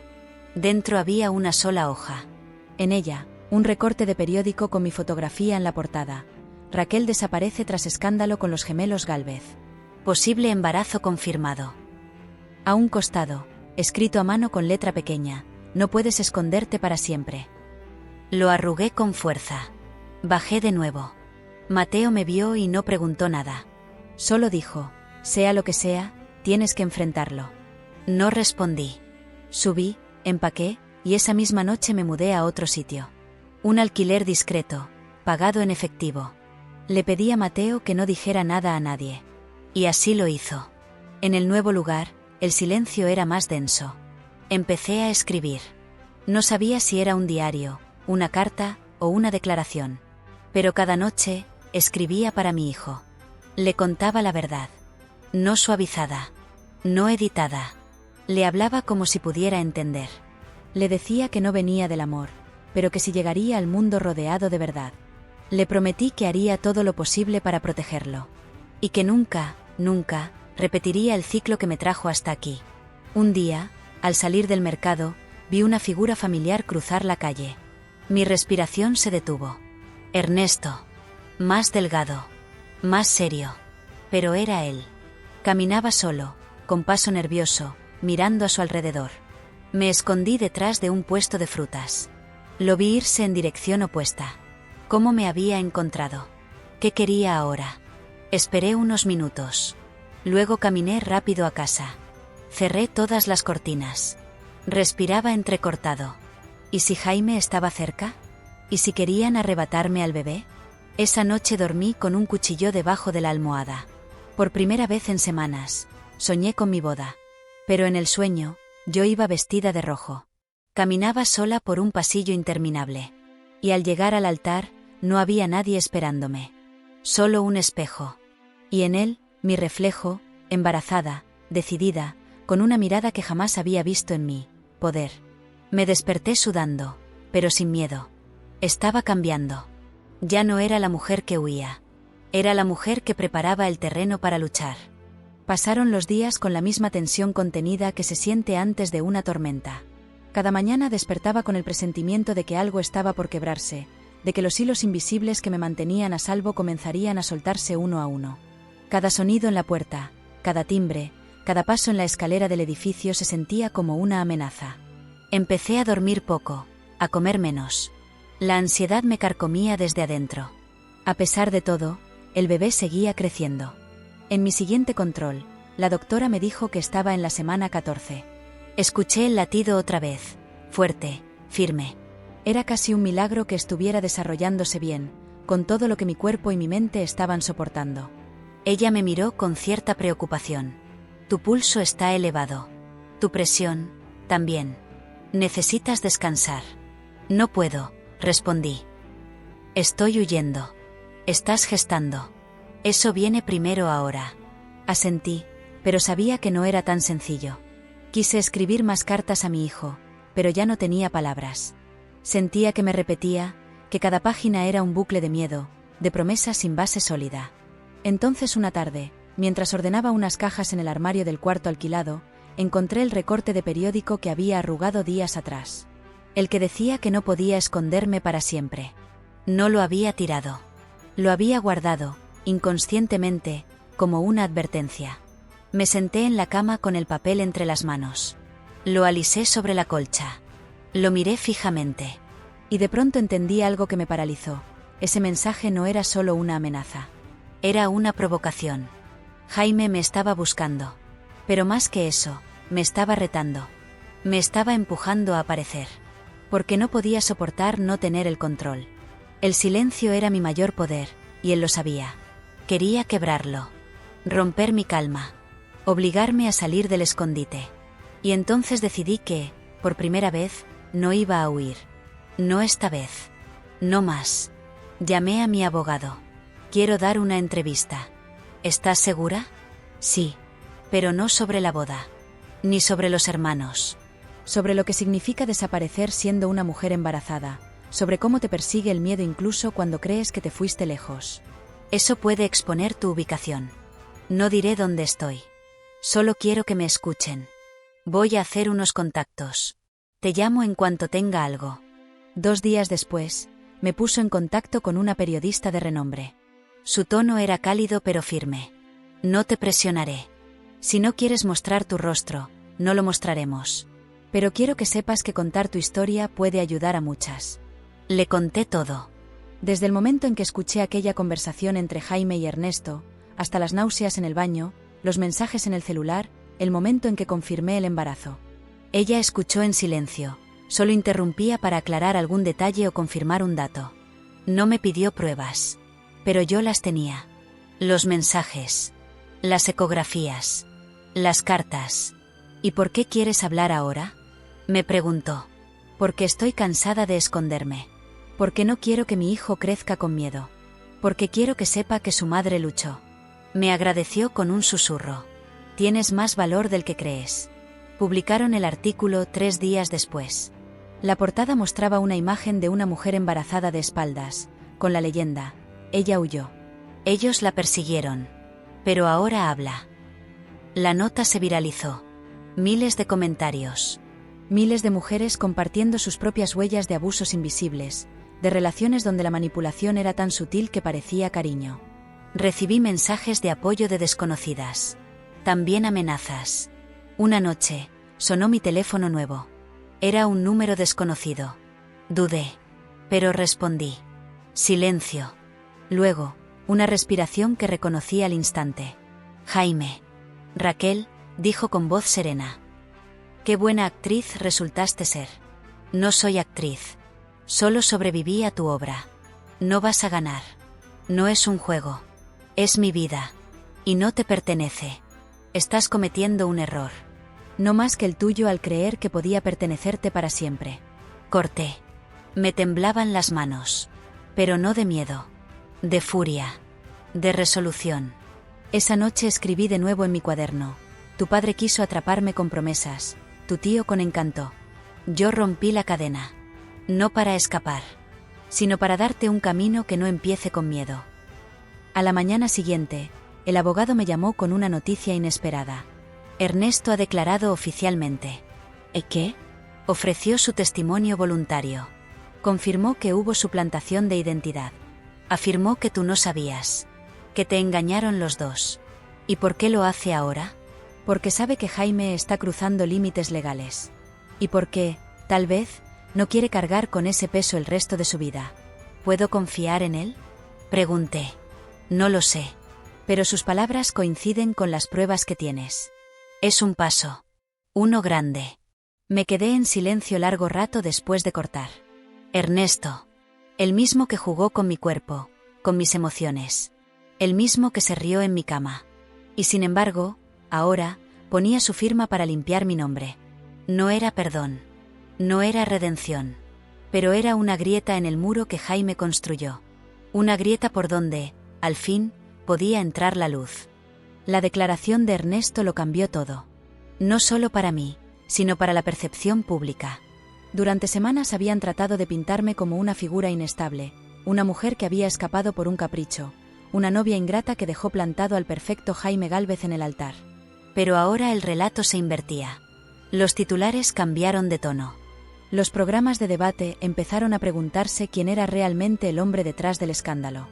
Dentro había una sola hoja. En ella, un recorte de periódico con mi fotografía en la portada. Raquel desaparece tras escándalo con los gemelos Gálvez. Posible embarazo confirmado. A un costado, escrito a mano con letra pequeña: no puedes esconderte para siempre. Lo arrugué con fuerza. Bajé de nuevo. Mateo me vio y no preguntó nada. Solo dijo: sea lo que sea, tienes que enfrentarlo. No respondí. Subí, empaqué, y esa misma noche me mudé a otro sitio. Un alquiler discreto, pagado en efectivo. Le pedí a Mateo que no dijera nada a nadie. Y así lo hizo. En el nuevo lugar, el silencio era más denso. Empecé a escribir. No sabía si era un diario, una carta o una declaración. Pero cada noche, escribía para mi hijo. Le contaba la verdad. No suavizada. No editada. Le hablaba como si pudiera entender. Le decía que no venía del amor, pero que si llegaría al mundo rodeado de verdad. Le prometí que haría todo lo posible para protegerlo. Y que nunca, nunca, repetiría el ciclo que me trajo hasta aquí. Un día, al salir del mercado, vi una figura familiar cruzar la calle. Mi respiración se detuvo. Ernesto. Más delgado. Más serio. Pero era él. Caminaba solo, con paso nervioso, mirando a su alrededor. Me escondí detrás de un puesto de frutas. Lo vi irse en dirección opuesta. ¿Cómo me había encontrado? ¿Qué quería ahora? Esperé unos minutos. Luego caminé rápido a casa. Cerré todas las cortinas. Respiraba entrecortado. ¿Y si Jaime estaba cerca? ¿Y si querían arrebatarme al bebé? Esa noche dormí con un cuchillo debajo de la almohada. Por primera vez en semanas, soñé con mi boda. Pero en el sueño, yo iba vestida de rojo. Caminaba sola por un pasillo interminable. Y al llegar al altar, no había nadie esperándome. Solo un espejo. Y en él, mi reflejo, embarazada, decidida, con una mirada que jamás había visto en mí, poder. Me desperté sudando, pero sin miedo. Estaba cambiando. Ya no era la mujer que huía. Era la mujer que preparaba el terreno para luchar. Pasaron los días con la misma tensión contenida que se siente antes de una tormenta. Cada mañana despertaba con el presentimiento de que algo estaba por quebrarse, de que los hilos invisibles que me mantenían a salvo comenzarían a soltarse uno a uno. Cada sonido en la puerta, cada timbre, cada paso en la escalera del edificio se sentía como una amenaza. Empecé a dormir poco, a comer menos. La ansiedad me carcomía desde adentro. A pesar de todo, el bebé seguía creciendo. En mi siguiente control, la doctora me dijo que estaba en la semana 14. Escuché el latido otra vez, fuerte, firme. Era casi un milagro que estuviera desarrollándose bien, con todo lo que mi cuerpo y mi mente estaban soportando. Ella me miró con cierta preocupación. Tu pulso está elevado. Tu presión, también. Necesitas descansar. No puedo, respondí. Estoy huyendo. Estás gestando. Eso viene primero ahora. Asentí, pero sabía que no era tan sencillo. Quise escribir más cartas a mi hijo, pero ya no tenía palabras. Sentía que me repetía, que cada página era un bucle de miedo, de promesas sin base sólida. Entonces una tarde, mientras ordenaba unas cajas en el armario del cuarto alquilado, encontré el recorte de periódico que había arrugado días atrás. El que decía que no podía esconderme para siempre. No lo había tirado. Lo había guardado, inconscientemente, como una advertencia. Me senté en la cama con el papel entre las manos. Lo alisé sobre la colcha. Lo miré fijamente. Y de pronto entendí algo que me paralizó. Ese mensaje no era solo una amenaza. Era una provocación. Jaime me estaba buscando. Pero más que eso, me estaba retando. Me estaba empujando a aparecer. Porque no podía soportar no tener el control. El silencio era mi mayor poder, y él lo sabía. Quería quebrarlo. Romper mi calma. Obligarme a salir del escondite. Y entonces decidí que, por primera vez, no iba a huir. No esta vez. No más. Llamé a mi abogado. Quiero dar una entrevista. ¿Estás segura? Sí. Pero no sobre la boda. Ni sobre los hermanos. Sobre lo que significa desaparecer siendo una mujer embarazada. Sobre cómo te persigue el miedo incluso cuando crees que te fuiste lejos. Eso puede exponer tu ubicación. No diré dónde estoy. Solo quiero que me escuchen. Voy a hacer unos contactos. Te llamo en cuanto tenga algo. 2 días después, me puso en contacto con una periodista de renombre. Su tono era cálido pero firme. No te presionaré. Si no quieres mostrar tu rostro, no lo mostraremos. Pero quiero que sepas que contar tu historia puede ayudar a muchas. Le conté todo. Desde el momento en que escuché aquella conversación entre Jaime y Ernesto, hasta las náuseas en el baño, los mensajes en el celular, el momento en que confirmé el embarazo. Ella escuchó en silencio, solo interrumpía para aclarar algún detalle o confirmar un dato. No me pidió pruebas. Pero yo las tenía. Los mensajes. Las ecografías. Las cartas. ¿Y por qué quieres hablar ahora? Me preguntó. Porque estoy cansada de esconderme. Porque no quiero que mi hijo crezca con miedo. Porque quiero que sepa que su madre luchó. Me agradeció con un susurro. Tienes más valor del que crees. Publicaron el artículo 3 días después. La portada mostraba una imagen de una mujer embarazada de espaldas, con la leyenda: ella huyó. Ellos la persiguieron. Pero ahora habla. La nota se viralizó. Miles de comentarios. Miles de mujeres compartiendo sus propias huellas de abusos invisibles, de relaciones donde la manipulación era tan sutil que parecía cariño. Recibí mensajes de apoyo de desconocidas. También amenazas. Una noche, sonó mi teléfono nuevo. Era un número desconocido. Dudé. Pero respondí. Silencio. Luego, una respiración que reconocí al instante. Jaime. Raquel, dijo con voz serena. Qué buena actriz resultaste ser. No soy actriz. Solo sobreviví a tu obra. No vas a ganar. No es un juego. Es mi vida. Y no te pertenece. Estás cometiendo un error. No más que el tuyo al creer que podía pertenecerte para siempre. Corté. Me temblaban las manos. Pero no de miedo. De furia. De resolución. Esa noche escribí de nuevo en mi cuaderno. Tu padre quiso atraparme con promesas. Tu tío con encanto. Yo rompí la cadena. No para escapar, sino para darte un camino que no empiece con miedo. A la mañana siguiente, el abogado me llamó con una noticia inesperada. Ernesto ha declarado oficialmente. ¿Y qué? Ofreció su testimonio voluntario. Confirmó que hubo suplantación de identidad. Afirmó que tú no sabías. Que te engañaron los dos. ¿Y por qué lo hace ahora? Porque sabe que Jaime está cruzando límites legales. Y porque, tal vez, no quiere cargar con ese peso el resto de su vida. ¿Puedo confiar en él? Pregunté. No lo sé. Pero sus palabras coinciden con las pruebas que tienes. Es un paso. Uno grande. Me quedé en silencio largo rato después de cortar. Ernesto. El mismo que jugó con mi cuerpo, con mis emociones. El mismo que se rió en mi cama. Y sin embargo, ahora, ponía su firma para limpiar mi nombre. No era perdón. No era redención. Pero era una grieta en el muro que Jaime construyó. Una grieta por donde, al fin, podía entrar la luz. La declaración de Ernesto lo cambió todo. No solo para mí, sino para la percepción pública. Durante semanas habían tratado de pintarme como una figura inestable, una mujer que había escapado por un capricho, una novia ingrata que dejó plantado al perfecto Jaime Gálvez en el altar. Pero ahora el relato se invertía. Los titulares cambiaron de tono. Los programas de debate empezaron a preguntarse quién era realmente el hombre detrás del escándalo.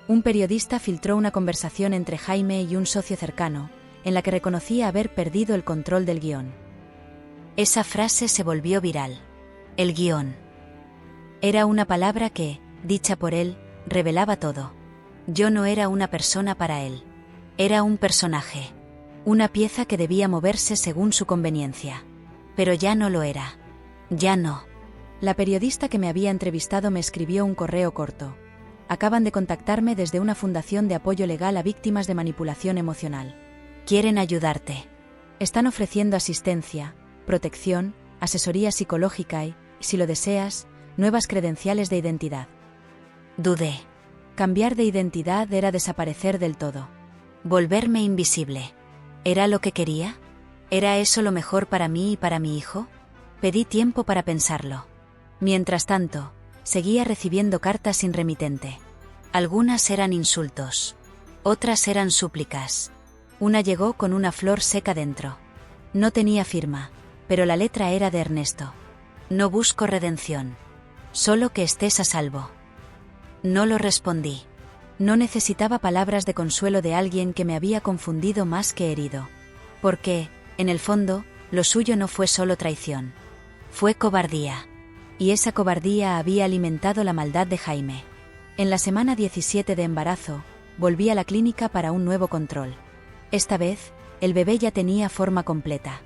Un periodista filtró una conversación entre Jaime y un socio cercano, en la que reconocía haber perdido el control del guión. Esa frase se volvió viral. El guión. Era una palabra que, dicha por él, revelaba todo. Yo no era una persona para él. Era un personaje. Una pieza que debía moverse según su conveniencia. Pero ya no lo era. Ya no. La periodista que me había entrevistado me escribió un correo corto. Acaban de contactarme desde una fundación de apoyo legal a víctimas de manipulación emocional. Quieren ayudarte. Están ofreciendo asistencia, protección, asesoría psicológica y, si lo deseas, nuevas credenciales de identidad. Dudé. Cambiar de identidad era desaparecer del todo. Volverme invisible. ¿Era lo que quería? ¿Era eso lo mejor para mí y para mi hijo? Pedí tiempo para pensarlo. Mientras tanto, seguía recibiendo cartas sin remitente. Algunas eran insultos. Otras eran súplicas. Una llegó con una flor seca dentro. No tenía firma, pero la letra era de Ernesto. No busco redención. Solo que estés a salvo. No lo respondí. No necesitaba palabras de consuelo de alguien que me había confundido más que herido. Porque, en el fondo, lo suyo no fue solo traición. Fue cobardía. Y esa cobardía había alimentado la maldad de Jaime. En la semana 17 de embarazo, volví a la clínica para un nuevo control. Esta vez, el bebé ya tenía forma completa.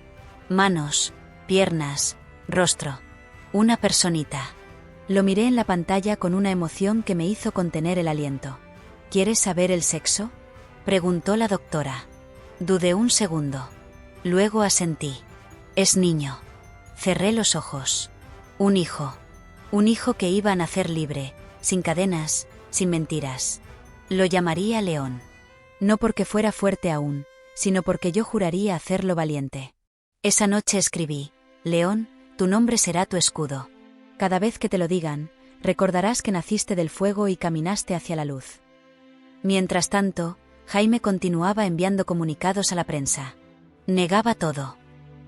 Manos, piernas, rostro. Una personita. Lo miré en la pantalla con una emoción que me hizo contener el aliento. ¿Quieres saber el sexo?, preguntó la doctora. Dudé un segundo. Luego asentí. Es niño. Cerré los ojos. Un hijo. Un hijo que iba a nacer libre, sin cadenas, sin mentiras. Lo llamaría León. No porque fuera fuerte aún, sino porque yo juraría hacerlo valiente. Esa noche escribí: León, tu nombre será tu escudo. Cada vez que te lo digan, recordarás que naciste del fuego y caminaste hacia la luz. Mientras tanto, Jaime continuaba enviando comunicados a la prensa. Negaba todo.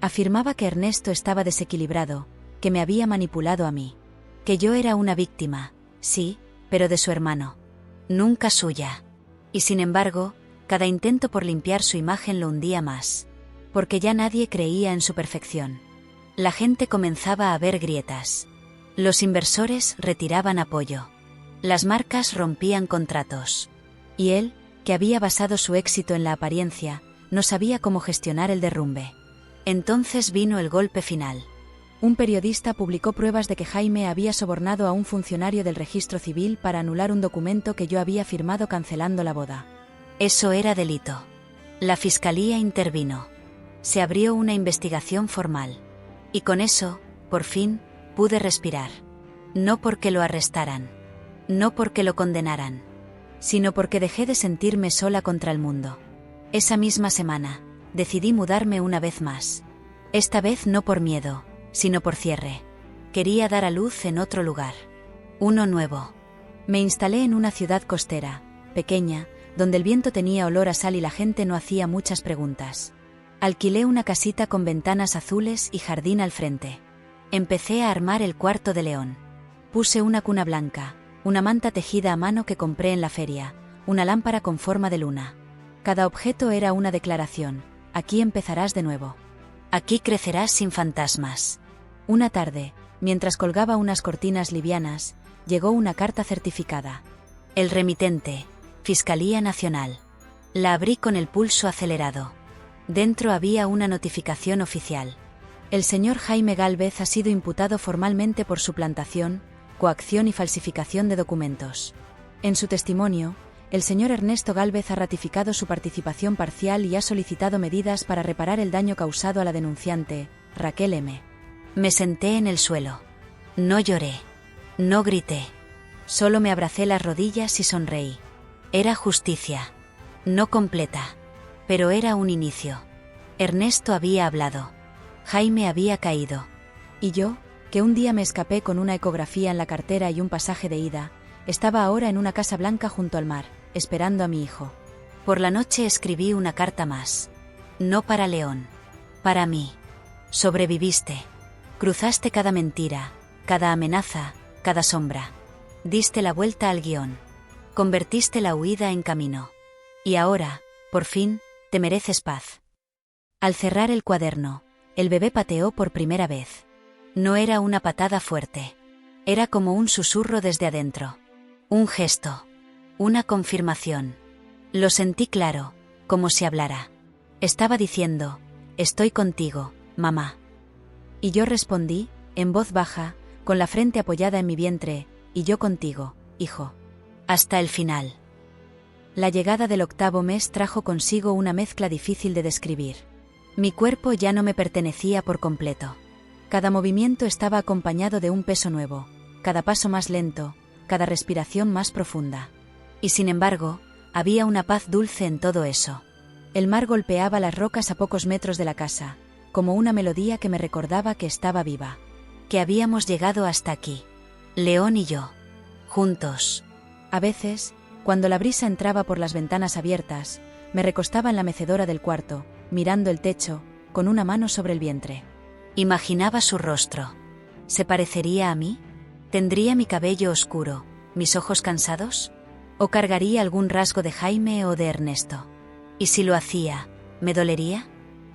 Afirmaba que Ernesto estaba desequilibrado, que me había manipulado a mí. Que yo era una víctima, sí, pero de su hermano. Nunca suya. Y sin embargo, cada intento por limpiar su imagen lo hundía más. Porque ya nadie creía en su perfección. La gente comenzaba a ver grietas. Los inversores retiraban apoyo. Las marcas rompían contratos. Y él, que había basado su éxito en la apariencia, no sabía cómo gestionar el derrumbe. Entonces vino el golpe final. Un periodista publicó pruebas de que Jaime había sobornado a un funcionario del registro civil para anular un documento que yo había firmado cancelando la boda. Eso era delito. La fiscalía intervino. Se abrió una investigación formal. Y con eso, por fin, pude respirar. No porque lo arrestaran. No porque lo condenaran. Sino porque dejé de sentirme sola contra el mundo. Esa misma semana, decidí mudarme una vez más. Esta vez no por miedo, sino por cierre. Quería dar a luz en otro lugar. Uno nuevo. Me instalé en una ciudad costera, pequeña, donde el viento tenía olor a sal y la gente no hacía muchas preguntas. Alquilé una casita con ventanas azules y jardín al frente. Empecé a armar el cuarto de León. Puse una cuna blanca, una manta tejida a mano que compré en la feria, una lámpara con forma de luna. Cada objeto era una declaración: aquí empezarás de nuevo. Aquí crecerás sin fantasmas. Una tarde, mientras colgaba unas cortinas livianas, llegó una carta certificada. El remitente, Fiscalía Nacional. La abrí con el pulso acelerado. Dentro había una notificación oficial. El señor Jaime Gálvez ha sido imputado formalmente por suplantación, coacción y falsificación de documentos. En su testimonio, el señor Ernesto Gálvez ha ratificado su participación parcial y ha solicitado medidas para reparar el daño causado a la denunciante, Raquel M. Me senté en el suelo. No lloré. No grité. Solo me abracé las rodillas y sonreí. Era justicia. No completa. Pero era un inicio. Ernesto había hablado. Jaime había caído. Y yo, que un día me escapé con una ecografía en la cartera y un pasaje de ida, estaba ahora en una casa blanca junto al mar, esperando a mi hijo. Por la noche escribí una carta más. No para León. Para mí. Sobreviviste. Cruzaste cada mentira, cada amenaza, cada sombra. Diste la vuelta al guión. Convertiste la huida en camino. Y ahora, por fin, te mereces paz. Al cerrar el cuaderno, el bebé pateó por primera vez. No era una patada fuerte. Era como un susurro desde adentro. Un gesto. Una confirmación. Lo sentí claro, como si hablara. Estaba diciendo: estoy contigo, mamá. Y yo respondí, en voz baja, con la frente apoyada en mi vientre: y yo contigo, hijo. Hasta el final. La llegada del 8º mes trajo consigo una mezcla difícil de describir. Mi cuerpo ya no me pertenecía por completo. Cada movimiento estaba acompañado de un peso nuevo, cada paso más lento, cada respiración más profunda. Y sin embargo, había una paz dulce en todo eso. El mar golpeaba las rocas a pocos metros de la casa, como una melodía que me recordaba que estaba viva. Que habíamos llegado hasta aquí. León y yo. Juntos. A veces, cuando la brisa entraba por las ventanas abiertas, me recostaba en la mecedora del cuarto, mirando el techo, con una mano sobre el vientre. Imaginaba su rostro. ¿Se parecería a mí? ¿Tendría mi cabello oscuro, mis ojos cansados? ¿O cargaría algún rasgo de Jaime o de Ernesto? ¿Y si lo hacía, me dolería?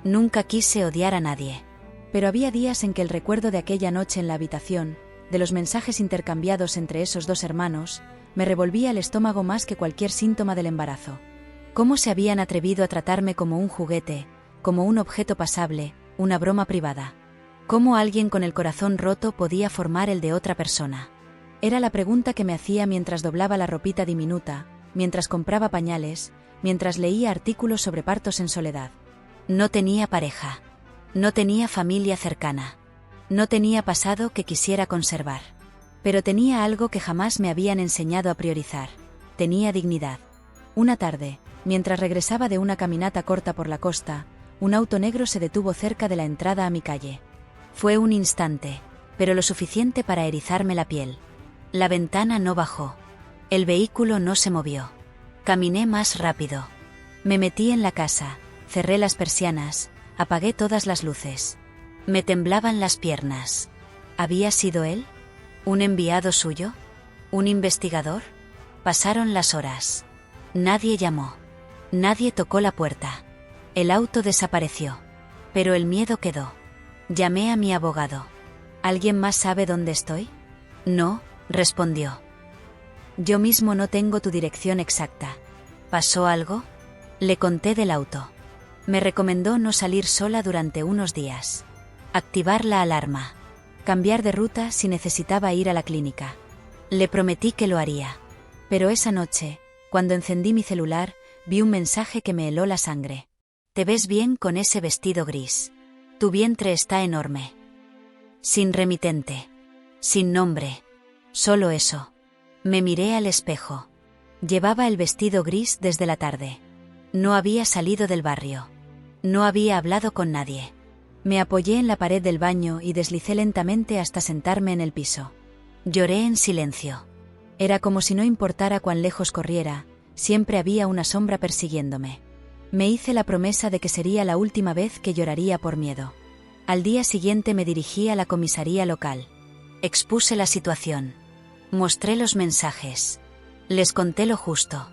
Nunca quise odiar a nadie. Pero había días en que el recuerdo de aquella noche en la habitación, de los mensajes intercambiados entre esos dos hermanos, me revolvía el estómago más que cualquier síntoma del embarazo. ¿Cómo se habían atrevido a tratarme como un juguete, como un objeto pasable, una broma privada? ¿Cómo alguien con el corazón roto podía formar el de otra persona? Era la pregunta que me hacía mientras doblaba la ropita diminuta, mientras compraba pañales, mientras leía artículos sobre partos en soledad. No tenía pareja. No tenía familia cercana. No tenía pasado que quisiera conservar. Pero tenía algo que jamás me habían enseñado a priorizar. Tenía dignidad. Una tarde, mientras regresaba de una caminata corta por la costa, un auto negro se detuvo cerca de la entrada a mi calle. Fue un instante, pero lo suficiente para erizarme la piel. La ventana no bajó. El vehículo no se movió. Caminé más rápido. Me metí en la casa, cerré las persianas, apagué todas las luces. Me temblaban las piernas. ¿Había sido él? ¿Un enviado suyo? ¿Un investigador? Pasaron las horas. Nadie llamó. Nadie tocó la puerta. El auto desapareció. Pero el miedo quedó. Llamé a mi abogado. ¿Alguien más sabe dónde estoy? No, respondió. Yo mismo no tengo tu dirección exacta. ¿Pasó algo? Le conté del auto. Me recomendó no salir sola durante unos días. Activar la alarma. Cambiar de ruta si necesitaba ir a la clínica. Le prometí que lo haría. Pero esa noche, cuando encendí mi celular, vi un mensaje que me heló la sangre. Te ves bien con ese vestido gris. Tu vientre está enorme. Sin remitente. Sin nombre. Solo eso. Me miré al espejo. Llevaba el vestido gris desde la tarde. No había salido del barrio. No había hablado con nadie. Me apoyé en la pared del baño y deslicé lentamente hasta sentarme en el piso. Lloré en silencio. Era como si no importara cuán lejos corriera, siempre había una sombra persiguiéndome. Me hice la promesa de que sería la última vez que lloraría por miedo. Al día siguiente me dirigí a la comisaría local. Expuse la situación. Mostré los mensajes. Les conté lo justo.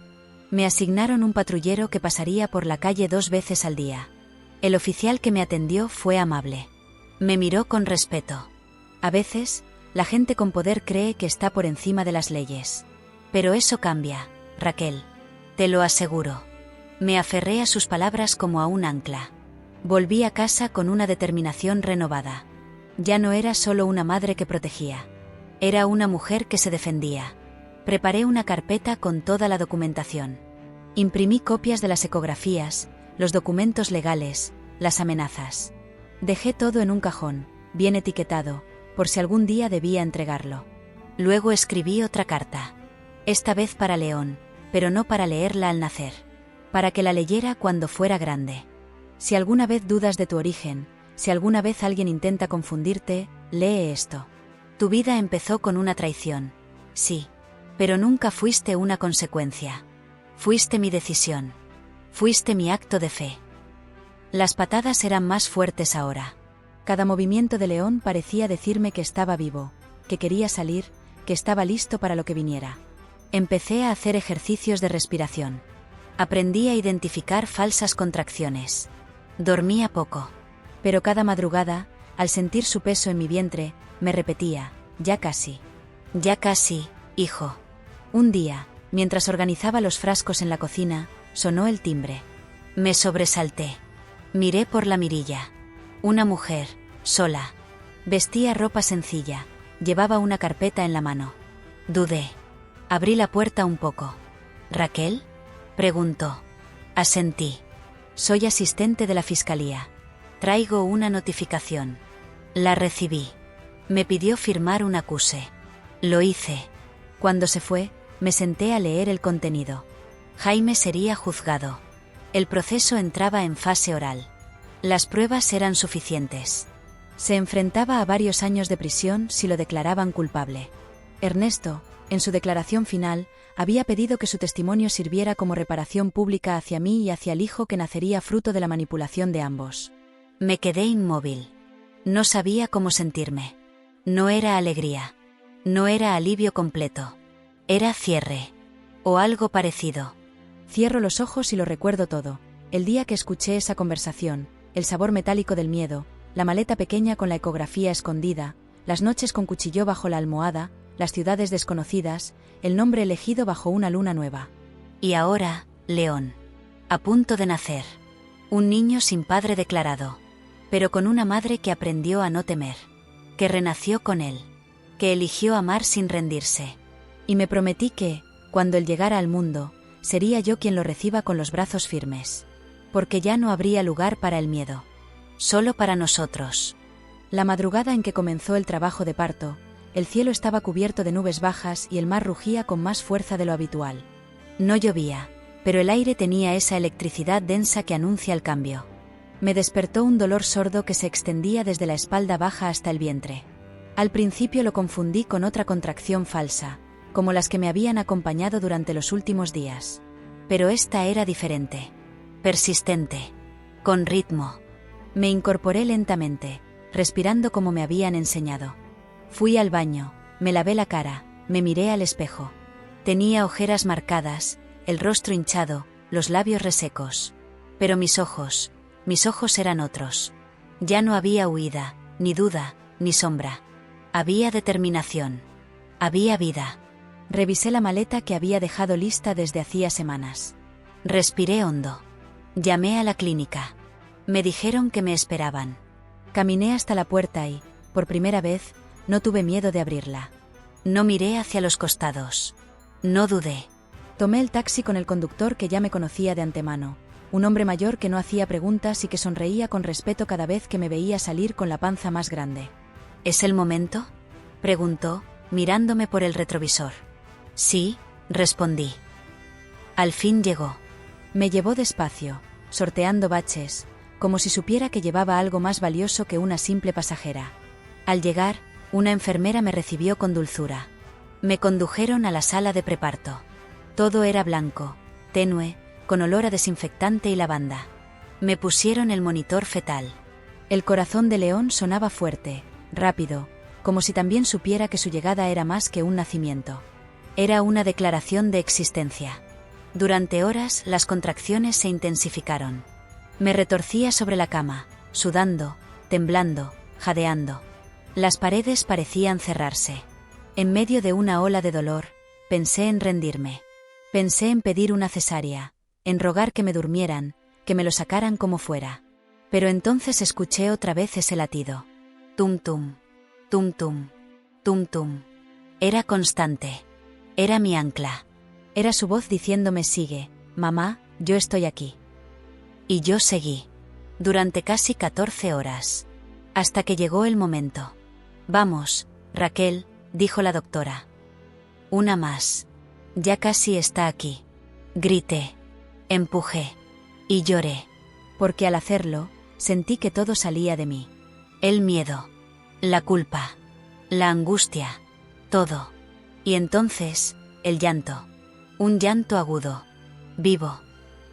Me asignaron un patrullero que pasaría por la calle 2 veces al día. El oficial que me atendió fue amable. Me miró con respeto. A veces, la gente con poder cree que está por encima de las leyes. Pero eso cambia, Raquel. Te lo aseguro. Me aferré a sus palabras como a un ancla. Volví a casa con una determinación renovada. Ya no era solo una madre que protegía. Era una mujer que se defendía. Preparé una carpeta con toda la documentación. Imprimí copias de las ecografías, los documentos legales, las amenazas. Dejé todo en un cajón, bien etiquetado, por si algún día debía entregarlo. Luego escribí otra carta. Esta vez para León, pero no para leerla al nacer. Para que la leyera cuando fuera grande. Si alguna vez dudas de tu origen, si alguna vez alguien intenta confundirte, lee esto. Tu vida empezó con una traición. Sí. Pero nunca fuiste una consecuencia. Fuiste mi decisión. Fuiste mi acto de fe. Las patadas eran más fuertes ahora. Cada movimiento de León parecía decirme que estaba vivo, que quería salir, que estaba listo para lo que viniera. Empecé a hacer ejercicios de respiración. Aprendí a identificar falsas contracciones. Dormía poco. Pero cada madrugada, al sentir su peso en mi vientre, me repetía, ya casi, hijo. Un día, mientras organizaba los frascos en la cocina, sonó el timbre. Me sobresalté. Miré por la mirilla. Una mujer, sola. Vestía ropa sencilla. Llevaba una carpeta en la mano. Dudé. Abrí la puerta un poco. ¿Raquel?, preguntó. Asentí. Soy asistente de la fiscalía. Traigo una notificación. La recibí. Me pidió firmar un acuse. Lo hice. Cuando se fue, me senté a leer el contenido. Jaime sería juzgado. El proceso entraba en fase oral. Las pruebas eran suficientes. Se enfrentaba a varios años de prisión si lo declaraban culpable. Ernesto, en su declaración final, había pedido que su testimonio sirviera como reparación pública hacia mí y hacia el hijo que nacería fruto de la manipulación de ambos. Me quedé inmóvil. No sabía cómo sentirme. No era alegría. No era alivio completo. Era cierre. O algo parecido. Cierro los ojos y lo recuerdo todo. El día que escuché esa conversación, el sabor metálico del miedo, la maleta pequeña con la ecografía escondida, las noches con cuchillo bajo la almohada, las ciudades desconocidas, el nombre elegido bajo una luna nueva. Y ahora, León. A punto de nacer. Un niño sin padre declarado. Pero con una madre que aprendió a no temer. Que renació con él. Que eligió amar sin rendirse. Y me prometí que, cuando él llegara al mundo, sería yo quien lo reciba con los brazos firmes. Porque ya no habría lugar para el miedo. Solo para nosotros. La madrugada en que comenzó el trabajo de parto, el cielo estaba cubierto de nubes bajas y el mar rugía con más fuerza de lo habitual. No llovía, pero el aire tenía esa electricidad densa que anuncia el cambio. Me despertó un dolor sordo que se extendía desde la espalda baja hasta el vientre. Al principio lo confundí con otra contracción falsa, como las que me habían acompañado durante los últimos días. Pero esta era diferente. Persistente. Con ritmo. Me incorporé lentamente, respirando como me habían enseñado. Fui al baño, me lavé la cara, me miré al espejo. Tenía ojeras marcadas, el rostro hinchado, los labios resecos. Pero mis ojos eran otros. Ya no había huida, ni duda, ni sombra. Había determinación. Había vida. Revisé la maleta que había dejado lista desde hacía semanas. Respiré hondo. Llamé a la clínica. Me dijeron que me esperaban. Caminé hasta la puerta y, por primera vez, no tuve miedo de abrirla. No miré hacia los costados. No dudé. Tomé el taxi con el conductor que ya me conocía de antemano, un hombre mayor que no hacía preguntas y que sonreía con respeto cada vez que me veía salir con la panza más grande. ¿Es el momento?, preguntó, mirándome por el retrovisor. Sí, respondí. Al fin llegó. Me llevó despacio, sorteando baches, como si supiera que llevaba algo más valioso que una simple pasajera. Al llegar, una enfermera me recibió con dulzura. Me condujeron a la sala de preparto. Todo era blanco, tenue, con olor a desinfectante y lavanda. Me pusieron el monitor fetal. El corazón de León sonaba fuerte, rápido, como si también supiera que su llegada era más que un nacimiento. Era una declaración de existencia. Durante horas las contracciones se intensificaron. Me retorcía sobre la cama, sudando, temblando, jadeando. Las paredes parecían cerrarse. En medio de una ola de dolor, pensé en rendirme. Pensé en pedir una cesárea, en rogar que me durmieran, que me lo sacaran como fuera. Pero entonces escuché otra vez ese latido. Tum tum, tum tum, tum tum. Era constante. Era mi ancla. Era su voz diciéndome: sigue, mamá, yo estoy aquí. Y yo seguí. Durante casi 14 horas. Hasta que llegó el momento. Vamos, Raquel, dijo la doctora. Una más. Ya casi está aquí. Grité. Empujé. Y lloré. Porque al hacerlo, sentí que todo salía de mí. El miedo. La culpa. La angustia. Todo. Y entonces, el llanto. Un llanto agudo. Vivo.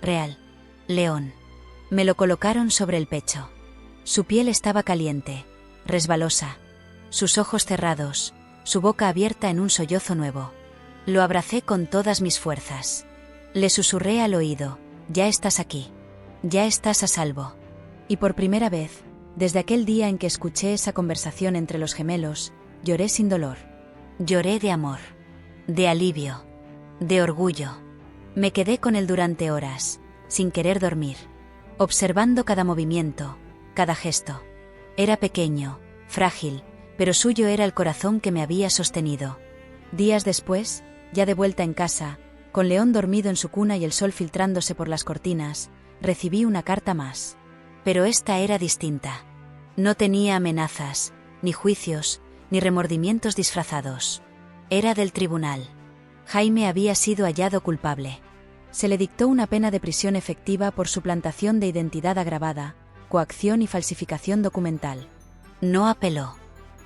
Real. León. Me lo colocaron sobre el pecho. Su piel estaba caliente, resbalosa. Sus ojos cerrados, su boca abierta en un sollozo nuevo. Lo abracé con todas mis fuerzas. Le susurré al oído: ya estás aquí. Ya estás a salvo. Y por primera vez, desde aquel día en que escuché esa conversación entre los gemelos, lloré sin dolor. Lloré de amor, de alivio, de orgullo. Me quedé con él durante horas, sin querer dormir, observando cada movimiento, cada gesto. Era pequeño, frágil, pero suyo era el corazón que me había sostenido. Días después, ya de vuelta en casa, con León dormido en su cuna y el sol filtrándose por las cortinas, recibí una carta más. Pero esta era distinta. No tenía amenazas, ni juicios, ni remordimientos disfrazados. Era del tribunal. Jaime había sido hallado culpable. Se le dictó una pena de prisión efectiva por suplantación de identidad agravada, coacción y falsificación documental. No apeló.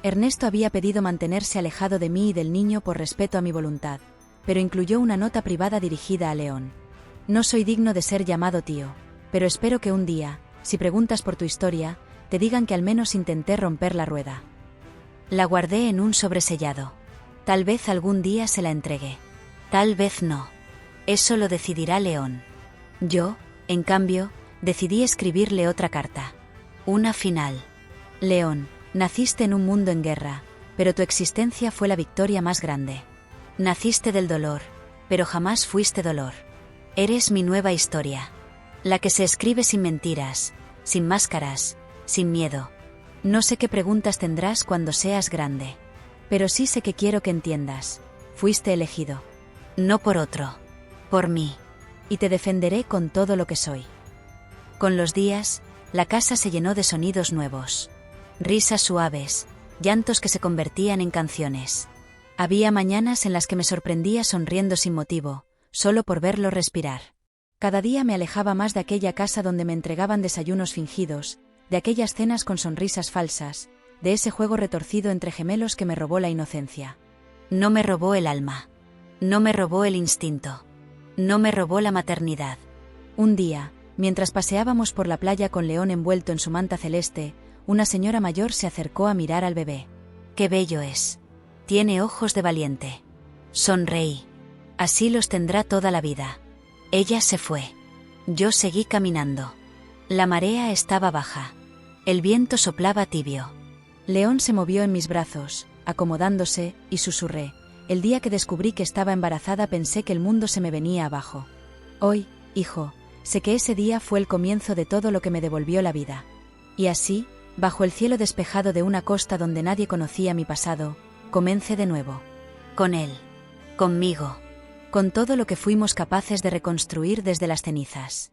Ernesto había pedido mantenerse alejado de mí y del niño por respeto a mi voluntad, pero incluyó una nota privada dirigida a León. No soy digno de ser llamado tío, pero espero que un día, si preguntas por tu historia, te digan que al menos intenté romper la rueda. La guardé en un sobresellado. Tal vez algún día se la entregue. Tal vez no. Eso lo decidirá León. Yo, en cambio, decidí escribirle otra carta. Una final. León, naciste en un mundo en guerra, pero tu existencia fue la victoria más grande. Naciste del dolor, pero jamás fuiste dolor. Eres mi nueva historia. La que se escribe sin mentiras, sin máscaras, sin miedo. No sé qué preguntas tendrás cuando seas grande. Pero sí sé que quiero que entiendas. Fuiste elegido. No por otro. Por mí. Y te defenderé con todo lo que soy. Con los días, la casa se llenó de sonidos nuevos. Risas suaves, llantos que se convertían en canciones. Había mañanas en las que me sorprendía sonriendo sin motivo, solo por verlo respirar. Cada día me alejaba más de aquella casa donde me entregaban desayunos fingidos, de aquellas cenas con sonrisas falsas, de ese juego retorcido entre gemelos que me robó la inocencia. No me robó el alma. No me robó el instinto. No me robó la maternidad. Un día, mientras paseábamos por la playa con León envuelto en su manta celeste, una señora mayor se acercó a mirar al bebé. «Qué bello es. Tiene ojos de valiente. Sonreí. Así los tendrá toda la vida». Ella se fue. Yo seguí caminando. La marea estaba baja. El viento soplaba tibio. León se movió en mis brazos, acomodándose, y susurré. El día que descubrí que estaba embarazada pensé que el mundo se me venía abajo. Hoy, hijo, sé que ese día fue el comienzo de todo lo que me devolvió la vida. Y así, bajo el cielo despejado de una costa donde nadie conocía mi pasado, comencé de nuevo. Con él. Conmigo. Con todo lo que fuimos capaces de reconstruir desde las cenizas.